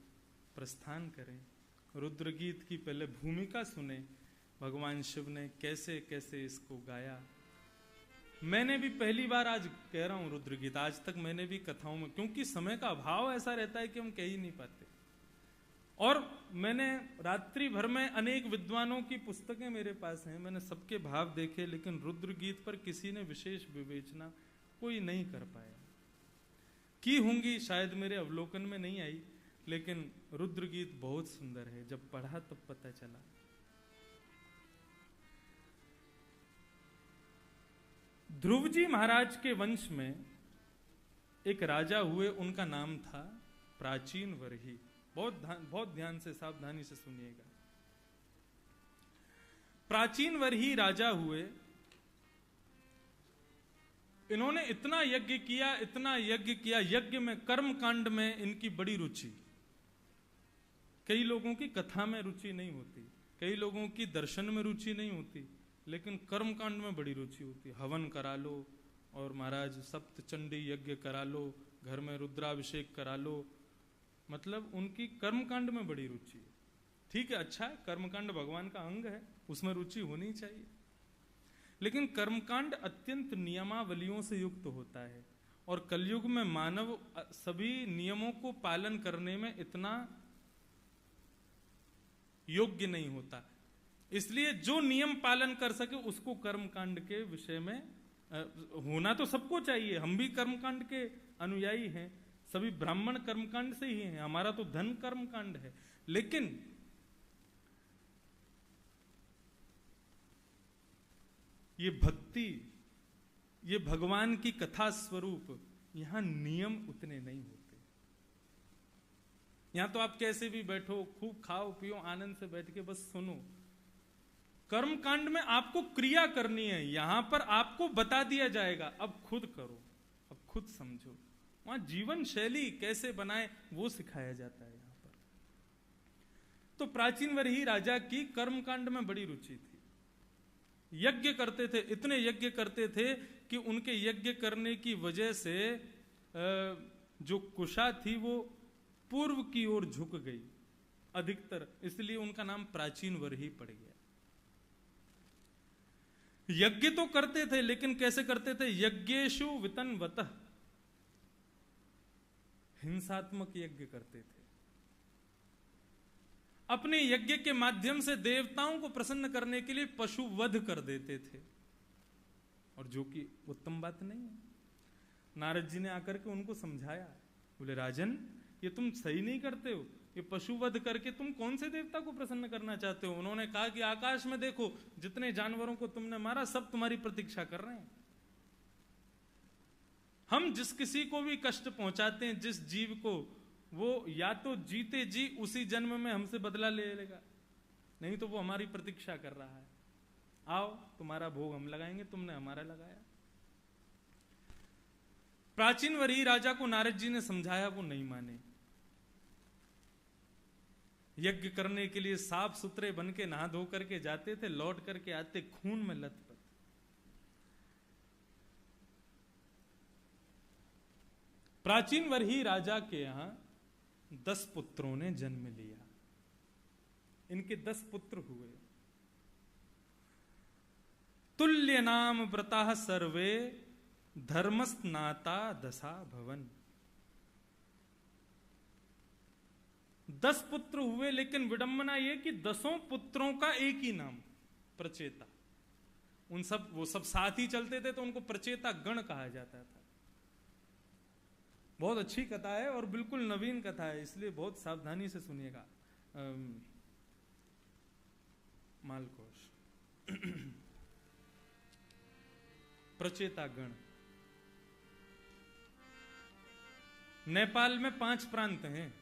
प्रस्थान करें। रुद्र गीत की पहले भूमिका सुने, भगवान शिव ने कैसे कैसे इसको गाया। मैंने भी पहली बार आज कह रहा हूं रुद्र गीत, आज तक मैंने भी कथाओं में, क्योंकि समय का अभाव ऐसा रहता है कि हम कह ही नहीं पाते। और मैंने रात्रि भर में अनेक विद्वानों की पुस्तकें मेरे पास हैं, मैंने सबके भाव देखे, लेकिन रुद्र गीत पर किसी ने विशेष विवेचना कोई नहीं कर पाया। की होंगी शायद मेरे अवलोकन में नहीं आई, लेकिन रुद्र गीत बहुत सुंदर है, जब पढ़ा तब पता चला। ध्रुव जी महाराज के वंश में एक राजा हुए, उनका नाम था प्राचीन वर्ही। बहुत ध्यान से सावधानी से सुनिएगा। प्राचीन वर्ही राजा हुए, इन्होंने इतना यज्ञ किया, इतना यज्ञ किया, यज्ञ में कर्म कांड में इनकी बड़ी रुचि। कई लोगों की कथा में रुचि नहीं होती, कई लोगों की दर्शन में रुचि नहीं होती, लेकिन कर्म कांड में बड़ी रुचि होती। हवन करा लो और महाराज सप्त चंडी यज्ञ करा लो, घर में रुद्राभिषेक करा लो, मतलब उनकी कर्मकांड में बड़ी रुचि है। ठीक है, अच्छा है, कर्मकांड भगवान का अंग है, उसमें रुचि होनी चाहिए। लेकिन कर्मकांड अत्यंत नियमावलियों से युक्त होता है और कलयुग में मानव सभी नियमों को पालन करने में इतना योग्य नहीं होता। इसलिए जो नियम पालन कर सके उसको कर्मकांड के विषय में होना तो सबको चाहिए। हम भी कर्मकांड के अनुयायी हैं, सभी ब्राह्मण कर्मकांड से ही हैं, हमारा तो धन कर्मकांड है। लेकिन ये भक्ति, ये भगवान की कथा स्वरूप, यहां नियम उतने नहीं होते। यहां तो आप कैसे भी बैठो, खूब खाओ पियो, आनंद से बैठ के बस सुनो। कर्मकांड में आपको क्रिया करनी है, यहां पर आपको बता दिया जाएगा, अब खुद करो, अब खुद समझो। वहां जीवन शैली कैसे बनाए वो सिखाया जाता है यहां पर। तो प्राचीन वरही राजा की कर्मकांड में बड़ी रुचि थी। यज्ञ करते थे, इतने यज्ञ करते थे कि उनके यज्ञ करने की वजह से जो कुशा थी वो पूर्व की ओर झुक गई अधिकतर, इसलिए उनका नाम प्राचीन वरही पड़ गया। यज्ञ तो करते थे, लेकिन कैसे करते थे? यज्ञेषु वितन्वतः, हिंसात्मक यज्ञ करते थे। अपने यज्ञ के माध्यम से देवताओं को प्रसन्न करने के लिए पशु वध कर देते थे, और जो कि उत्तम बात नहीं है। नारद जी ने आकर के उनको समझाया, बोले राजन ये तुम सही नहीं करते हो, ये पशु वध करके तुम कौन से देवता को प्रसन्न करना चाहते हो? उन्होंने कहा कि आकाश में देखो, जितने जानवरों को तुमने मारा सब तुम्हारी प्रतीक्षा कर रहे हैं। हम जिस किसी को भी कष्ट पहुंचाते हैं, जिस जीव को, वो या तो जीते जी उसी जन्म में हमसे बदला ले लेगा, नहीं तो वो हमारी प्रतीक्षा कर रहा है, आओ तुम्हारा भोग हम लगाएंगे, तुमने हमारा लगाया। प्राचीन वरही राजा को नारद जी ने समझाया, वो नहीं माने। यज्ञ करने के लिए साफ सुथरे बन के नहा धो करके जाते थे, लौट करके आते खून में लथपथ। प्राचीन वरही राजा के यहां 10 पुत्रों ने जन्म लिया। इनके 10 पुत्र हुए। तुल्य नाम व्रता सर्वे धर्मस्नाता दशा भवन। 10 पुत्र हुए, लेकिन विडंबना यह कि 10 पुत्रों का एक ही नाम, प्रचेता। वो सब साथ ही चलते थे, तो उनको प्रचेता गण कहा जाता था। बहुत अच्छी कथा है और बिल्कुल नवीन कथा है, इसलिए बहुत सावधानी से सुनिएगा। मालकोश प्रचेता गण। नेपाल में 5 प्रांत हैं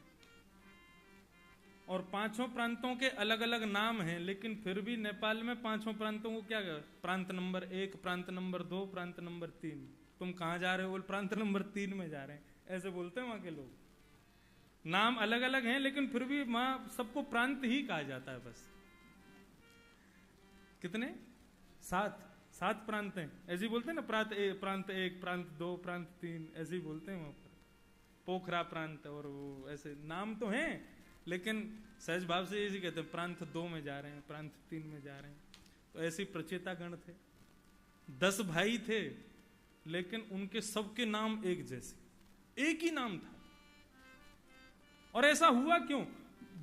और 5 प्रांतों के अलग अलग नाम हैं, लेकिन फिर भी नेपाल में 5 प्रांतों को क्या कहते? प्रांत नंबर 1, प्रांत नंबर 2, प्रांत नंबर 3। तुम कहां जा रहे हो? बोल प्रांत नंबर 3 में जा रहे हैं, ऐसे बोलते हैं वहां के लोग। नाम अलग अलग हैं, लेकिन फिर भी वहां सबको प्रांत ही कहा जाता है बस। कितने? 7 प्रांत हैं, ऐसे ही बोलते हैं ना, प्रांत 1, प्रांत 2, प्रांत 3, ऐसे ही बोलते हैं वहां पर। पोखरा प्रांत और वो ऐसे नाम तो हैं, लेकिन सहज भाव से ऐसे कहते हैं, प्रांत 2 में जा रहे हैं, प्रांत 3 में जा रहे हैं। तो ऐसे प्रचेता गण थे। 10 भाई थे, लेकिन उनके सबके नाम एक जैसे, एक ही नाम था। और ऐसा हुआ क्यों?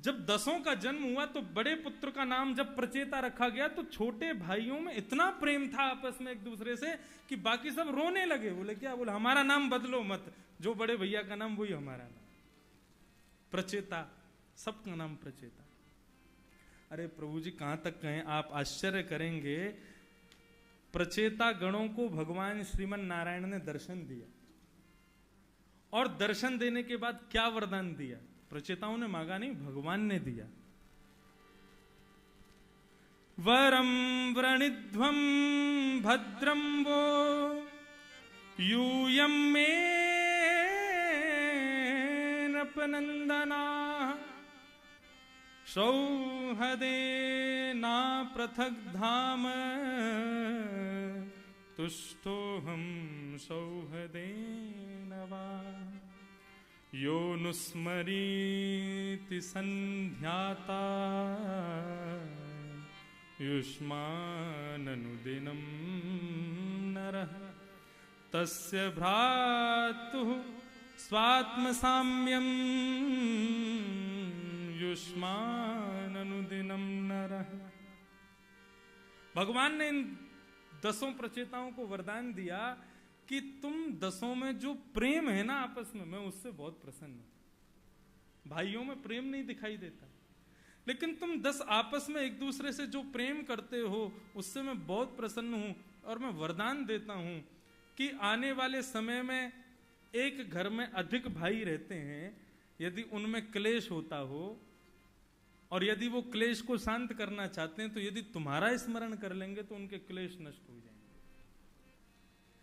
जब 10 का जन्म हुआ तो बड़े पुत्र का नाम जब प्रचेता रखा गया, तो छोटे भाइयों में इतना प्रेम था आपस में एक दूसरे से कि बाकी सब रोने लगे। बोले क्या? बोले हमारा नाम बदलो मत, जो बड़े भैया का नाम वही हमारा नाम, प्रचेता। सबका नाम प्रचेता। अरे प्रभु जी कहां तक कहें, आप आश्चर्य करेंगे। प्रचेता गणों को भगवान श्रीमन नारायण ने दर्शन दिया, और दर्शन देने के बाद क्या वरदान दिया? प्रचेताओं ने मांगा नहीं, भगवान ने दिया। वरम व्रणिध्वम भद्रम वो यूयम मे नपनंदना सौहदे ना पृथक धाम तुष्टो हम सौहदे नवा यो नुस्मरीति संध्याता युष्माननुदिनं नरः तस्य भ्रातुः स्वात्मसाम्यं युष्माननुदिनं नरः। भगवान ने इन 10 प्रचेताओं को वरदान दिया कि तुम 10 में जो प्रेम है ना आपस में, मैं उससे बहुत प्रसन्न हूं। भाइयों में प्रेम नहीं दिखाई देता, लेकिन तुम 10 आपस में एक दूसरे से जो प्रेम करते हो उससे मैं बहुत प्रसन्न हूं। और मैं वरदान देता हूं कि आने वाले समय में एक घर में अधिक भाई रहते हैं, यदि उनमें क्लेश होता हो और यदि वो क्लेश को शांत करना चाहते हैं, तो यदि तुम्हारा स्मरण कर लेंगे तो उनके क्लेश नष्ट हो जाएंगे।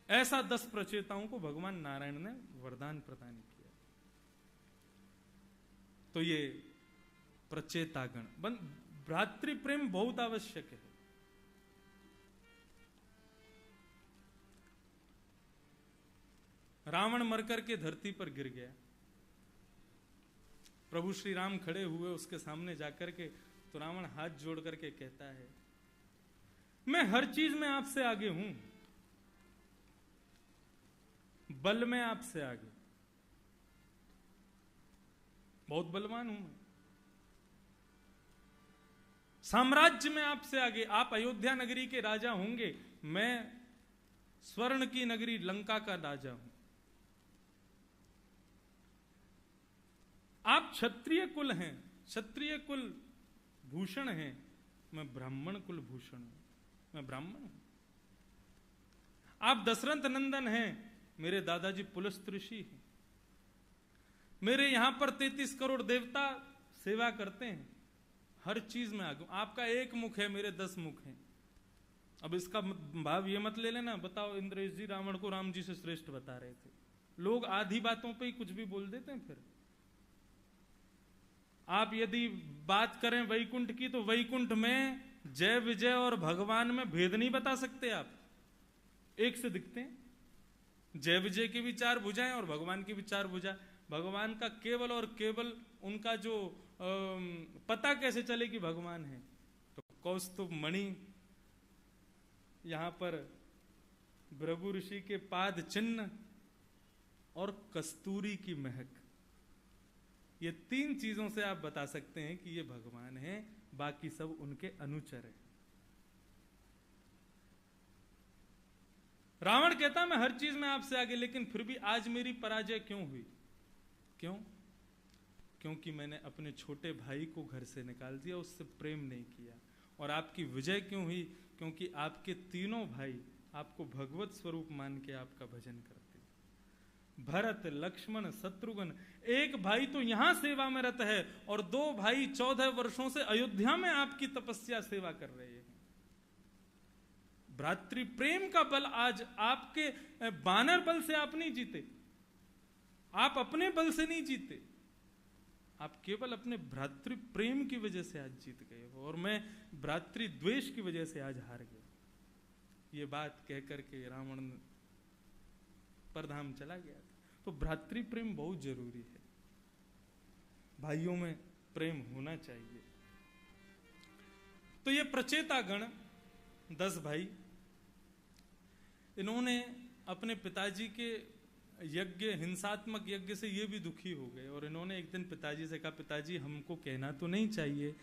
ऐसा 10 प्रचेताओं को भगवान नारायण ने वरदान प्रदान किया। तो ये प्रचेतागण भ्रातृ प्रेम बहुत आवश्यक है। रावण मरकर के धरती पर गिर गया। प्रभु श्री राम खड़े हुए उसके सामने जाकर के, तो रावण हाथ जोड़ करके कहता है, मैं हर चीज में आपसे आगे हूं, बल में आपसे आगे, बहुत बलवान हूं मैं, साम्राज्य में आपसे आगे। आप अयोध्या नगरी के राजा होंगे, मैं स्वर्ण की नगरी लंका का राजा हूं। आप क्षत्रिय कुल हैं, क्षत्रिय कुल भूषण हैं, मैं ब्राह्मण कुल भूषण हूं, मैं ब्राह्मण हूं। आप दशरथ नंदन हैं, मेरे दादाजी पुलस्त्य ऋषि हैं। मेरे यहां पर 33 करोड़ देवता सेवा करते हैं, हर चीज में आगे। आपका एक मुख है, मेरे 10 मुख हैं। अब इसका भाव ये मत ले लेना, बताओ इंद्रेश जी रावण को राम जी से श्रेष्ठ बता रहे थे। लोग आधी बातों पे ही कुछ भी बोल देते हैं। फिर आप यदि बात करें वैकुंठ की, तो वैकुंठ में जय विजय और भगवान में भेद नहीं बता सकते आप, एक से दिखते हैं। जय विजय की भी 4 भुजाएं और भगवान की भी 4 भुजा। भगवान का केवल और केवल उनका जो पता कैसे चले कि भगवान है, तो कौस्तुभ मणि, यहां पर भृगु ऋषि के पाद चिन्ह और कस्तूरी की महक, ये 3 चीजों से आप बता सकते हैं कि ये भगवान है, बाकी सब उनके अनुचर है। रावण कहता मैं हर चीज में आपसे आगे, लेकिन फिर भी आज मेरी पराजय क्यों हुई? क्यों? क्योंकि मैंने अपने छोटे भाई को घर से निकाल दिया, उससे प्रेम नहीं किया। और आपकी विजय क्यों हुई? क्योंकि आपके तीनों भाई आपको भगवत स्वरूप मान के आपका भजन करते। भरत, लक्ष्मण, शत्रुघ्न, एक भाई तो यहां सेवा में रत है और 2 भाई 14 वर्षों से अयोध्या में आपकी तपस्या सेवा कर रहे हैं। भ्रातृ प्रेम का बल आज आपके बानर बल से आप नहीं जीते, आप अपने बल से नहीं जीते, आप केवल अपने भ्रातृ प्रेम की वजह से आज जीत गए हो। और मैं भ्रातृ द्वेष की वजह से आज हार गया। ये बात कहकर के रावण परधाम चला गया था। तो भ्रातृ प्रेम बहुत जरूरी है, भाइयों में प्रेम होना चाहिए। तो ये प्रचेता गण 10 भाई, इन्होंने अपने पिताजी के यज्ञ, हिंसात्मक यज्ञ से ये भी दुखी हो गए और इन्होंने एक दिन पिताजी से कहा, पिताजी हमको कहना तो नहीं चाहिए,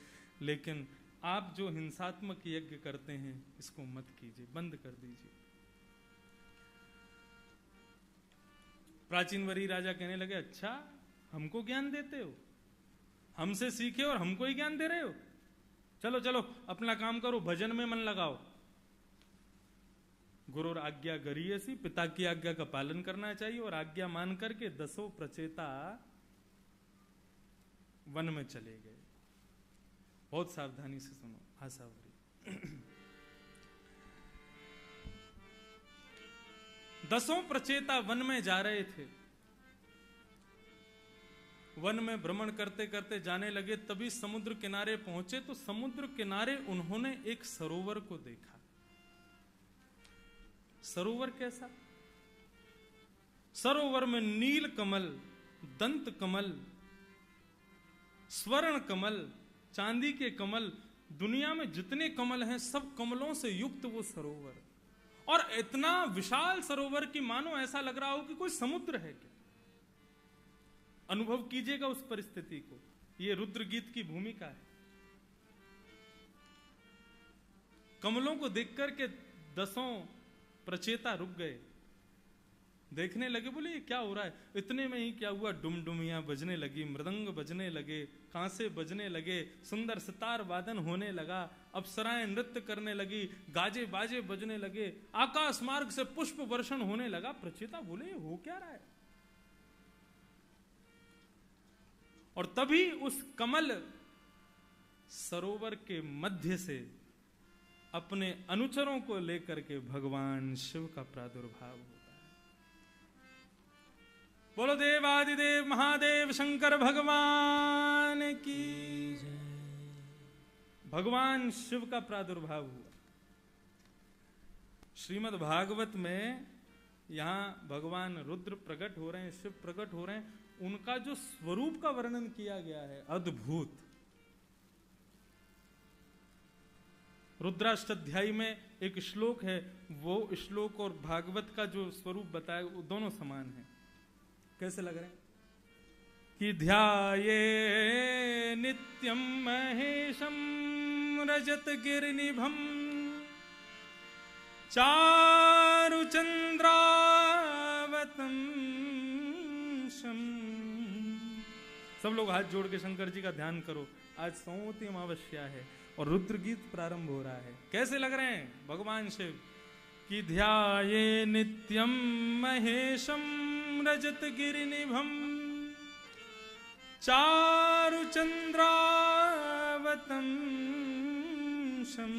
लेकिन आप जो हिंसात्मक यज्ञ करते हैं इसको मत कीजिए, बंद कर दीजिए। प्राचीन वरी राजा कहने लगे, अच्छा हमको ज्ञान देते हो, हमसे सीखे और हमको ही ज्ञान दे रहे हो, चलो चलो अपना काम करो, भजन में मन लगाओ। गुरुर आज्ञा गरीयसी, पिता की आज्ञा का पालन करना चाहिए। और आज्ञा मान करके 10 प्रचेता वन में चले गए। बहुत सावधानी से सुनो आशावरी। 10 प्रचेता वन में जा रहे थे। वन में भ्रमण करते करते जाने लगे, तभी समुद्र किनारे पहुंचे तो समुद्र किनारे उन्होंने एक सरोवर को देखा। सरोवर कैसा? सरोवर में नील कमल, दंत कमल, स्वर्ण कमल, चांदी के कमल दुनिया में जितने कमल हैं सब कमलों से युक्त वो सरोवर, और इतना विशाल सरोवर कि मानो ऐसा लग रहा हो कि कोई समुद्र है क्या। अनुभव कीजिएगा उस परिस्थिति को। ये रुद्र गीत की भूमिका है। कमलों को देखकर के 10 प्रचेता रुक गए, देखने लगे, बोले ये क्या हो रहा है। इतने में ही क्या हुआ, डुमडुमियां बजने लगी, मृदंग बजने लगे, कांसे बजने लगे, सुंदर सितार वादन होने लगा, अप्सराएं नृत्य करने लगी, गाजे बाजे बजने लगे, आकाश मार्ग से पुष्प वर्षण होने लगा। प्रचेता बोले ये हो क्या रहा है। और तभी उस कमल सरोवर के मध्य से अपने अनुचरों को लेकर के भगवान शिव का प्रादुर्भाव होता है। बोलो देवादिदेव महादेव शंकर भगवान की जय। भगवान शिव का प्रादुर्भाव हुआ। श्रीमद् भागवत में यहां भगवान रुद्र प्रकट हो रहे हैं, शिव प्रकट हो रहे हैं। उनका जो स्वरूप का वर्णन किया गया है अद्भुत। रुद्राष्टाध्यायी में एक श्लोक है, वो श्लोक और भागवत का जो स्वरूप बताया वो दोनों समान है। कैसे लग रहे हैं कि ध्याये नित्यम महेशम रजत गिरिनिभम चारु चंद्रावतम शम। सब लोग हाथ जोड़ के शंकर जी का ध्यान करो। आज सोमवती अमावस्या है और रुद्र गीत प्रारंभ हो रहा है। कैसे लग रहे हैं भगवान शिव कि ध्याये नित्यम महेशम रजत गिरिनिभम चारु चंद्रावतम शम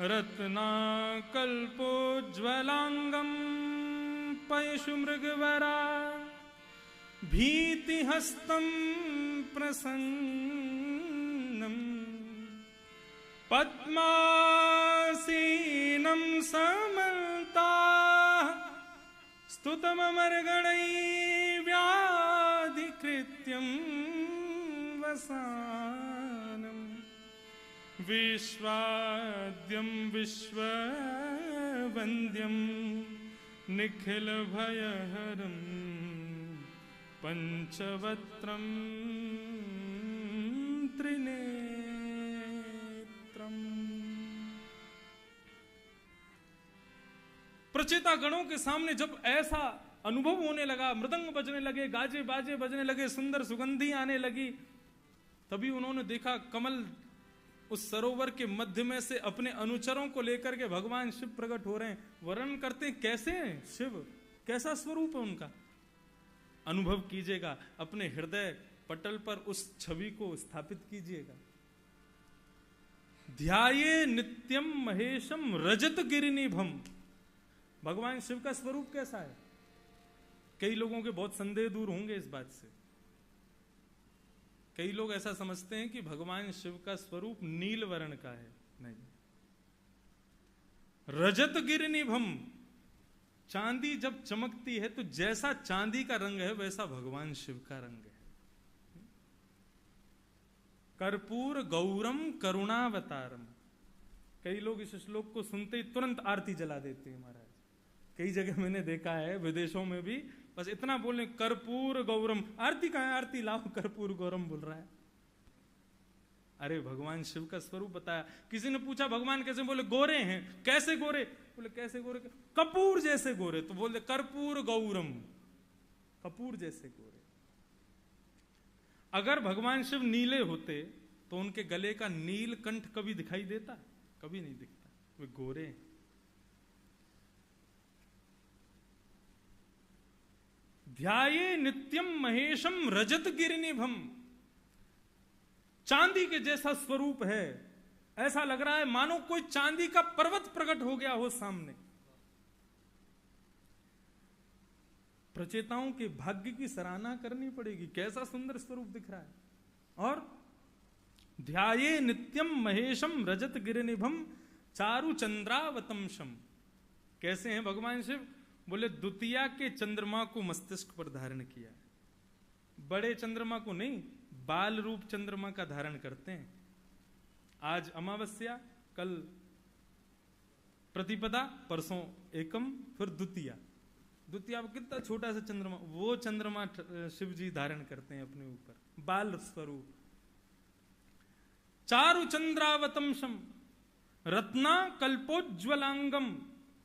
रत्नाकल्पोज्ज्वलांगम पयशु मृगवरा भीतिहस्तं प्रसन्नं पद्मासीनं समन्ताः स्तुतममर्गणैः व्याधिकृत्यं वसानं विश्वाद्यं विश्ववन्द्यं निखिलभयहरम् पंचवत्रम त्रिनेत्रम। प्रचेता गणों के सामने जब ऐसा अनुभव होने लगा, मृदंग बजने लगे, गाजे बाजे बजने लगे, सुंदर सुगंधी आने लगी, तभी उन्होंने देखा कमल उस सरोवर के मध्य में से अपने अनुचरों को लेकर के भगवान शिव प्रकट हो रहे हैं। वर्णन करते हैं कैसे हैं शिव, कैसा स्वरूप है उनका। अनुभव कीजिएगा, अपने हृदय पटल पर उस छवि को स्थापित कीजिएगा। ध्याये नित्यम महेशम रजत गिरिनिभम। भगवान शिव का स्वरूप कैसा है। कई लोगों के बहुत संदेह दूर होंगे इस बात से। कई लोग ऐसा समझते हैं कि भगवान शिव का स्वरूप नील वर्ण का है। नहीं, रजत गिरिनिभम, चांदी जब चमकती है तो जैसा चांदी का रंग है वैसा भगवान शिव का रंग है। कर्पूर गौरम करुणावतारम। कई लोग इस श्लोक को सुनते ही तुरंत आरती जला देते हैं महाराज। कई जगह मैंने देखा है, विदेशों में भी बस इतना बोले कर्पूर गौरम। आरती कहां है, आरती लाओ, कर्पूर गौरम बोल रहा है। अरे भगवान शिव का स्वरूप बताया। किसी ने पूछा भगवान कैसे, बोले गोरे हैं। कैसे गोरे, बोले कैसे गोरे, कपूर जैसे गोरे। तो बोलते कर्पूर गौरम, कपूर जैसे गोरे। अगर भगवान शिव नीले होते तो उनके गले का नीलकंठ कभी दिखाई देता? कभी नहीं दिखता, वे गोरे हैं। ध्याये नित्यम महेशम रजत गिरिनिभम। चांदी के जैसा स्वरूप है। ऐसा लग रहा है मानो कोई चांदी का पर्वत प्रकट हो गया हो सामने। प्रचेताओं के भाग्य की सराहना करनी पड़ेगी, कैसा सुंदर स्वरूप दिख रहा है। और ध्याये नित्यम महेशम रजत गिरिनिभम चारु चंद्रावतंशम। कैसे हैं भगवान शिव, बोले द्वितीया के चंद्रमा को मस्तिष्क पर धारण किया। बड़े चंद्रमा को नहीं, बाल रूप चंद्रमा का धारण करते हैं। आज अमावस्या, कल प्रतिपदा, परसों एकम, फिर द्वितीया। द्वितीया कितना छोटा सा चंद्रमा, वो चंद्रमा शिव जी धारण करते हैं अपने ऊपर, बाल स्वरूप। चारु चंद्रावतंशम रत्ना कल्पोज्वलांगम।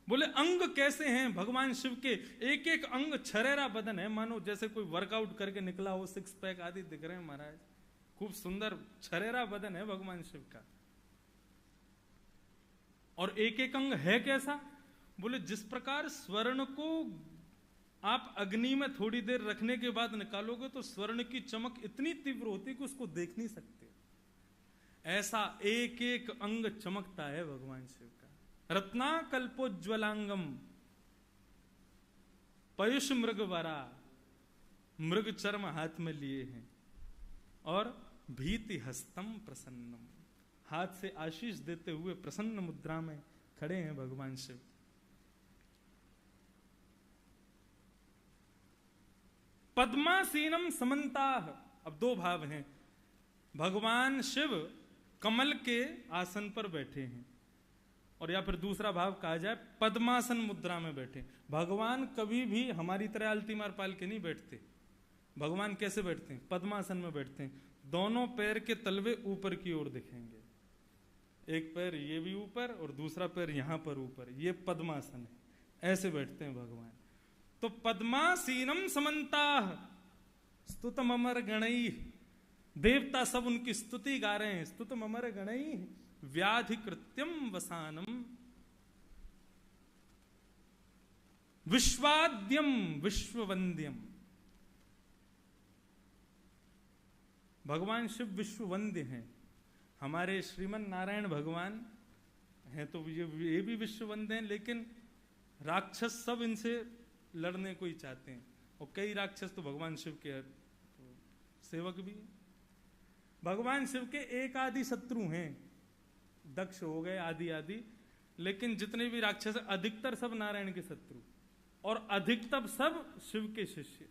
बोले अंग कैसे हैं भगवान शिव के, एक एक अंग छरेरा बदन है, मानो जैसे कोई वर्कआउट करके निकला हो, सिक्स पैक आदि दिख रहे हैं महाराज। खूब सुंदर छरेरा बदन है भगवान शिव का। और एक एक अंग है कैसा, बोले जिस प्रकार स्वर्ण को आप अग्नि में थोड़ी देर रखने के बाद निकालोगे तो स्वर्ण की चमक इतनी तीव्र होती है कि उसको देख नहीं सकते, ऐसा एक एक अंग चमकता है भगवान शिव का। रत्ना कल्पोज्वलांगम पयुष मृगवरा, मृग चर्म हाथ में लिए हैं, और भीति हस्तम प्रसन्नम, हाथ से आशीष देते हुए प्रसन्न मुद्रा में खड़े हैं भगवान शिव। पद्मासीनम समन्ताह, अब दो भाव हैं। भगवान शिव कमल के आसन पर बैठे हैं, और या फिर दूसरा भाव कहा जाए पद्मासन मुद्रा में बैठे। भगवान कभी भी हमारी तरह आलती मार पाल के नहीं बैठते। भगवान कैसे बैठते हैं, पद्मासन में बैठते हैं। दोनों पैर के तलवे ऊपर की ओर दिखेंगे, एक पैर ये भी ऊपर और दूसरा पैर यहां पर ऊपर, ये पद्मासन है, ऐसे बैठते हैं भगवान। तो पद्मासीनम समन्ताह स्तुतम अमर गणई, देवता सब उनकी स्तुति गा रहे हैं। स्तुतम अमर गणई व्याधि कृत्यम वसानम विश्वाद्यम विश्ववंद्यम। भगवान शिव विश्ववंद्य हैं। हमारे श्रीमन नारायण भगवान हैं तो ये भी विश्ववंद्य हैं, लेकिन राक्षस सब इनसे लड़ने को ही चाहते हैं, और कई राक्षस तो भगवान शिव के सेवक भी हैं। भगवान शिव के एक आदि शत्रु हैं, दक्ष हो गए आदि आदि, लेकिन जितने भी राक्षस अधिकतर सब नारायण के शत्रु, और अधिकतर सब शिव के शिष्य।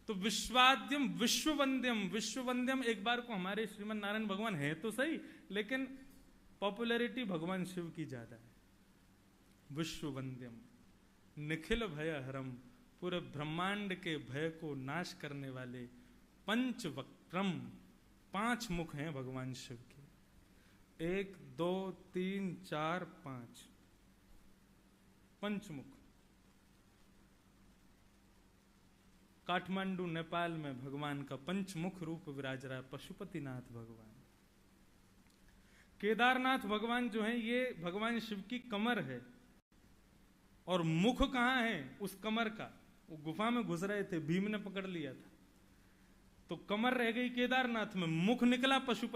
तो विश्वाद्यम विश्ववंद्यम, विश्ववंद्यम एक बार को हमारे श्रीमन नारायण भगवान है तो सही, लेकिन पॉपुलैरिटी भगवान शिव की ज्यादा है। विश्ववंद्यम निखिल भय हरम, पूरे ब्रह्मांड के भय को नाश करने वाले। पंचवक्त्रम, 5 मुख हैं भगवान शिव के, 1 2 3 4 5 पंचमुख। काठमांडू नेपाल में भगवान का पंचमुख रूप विराज रहा है, पशुपतिनाथ भगवान। केदारनाथ भगवान जो है ये भगवान शिव की कमर है, और मुख कहां है उस कमर का, वो गुफा में घुस रहे थे, भीम ने पकड़ लिया था, तो कमर रह गई केदारनाथ में, मुख निकला पशुपति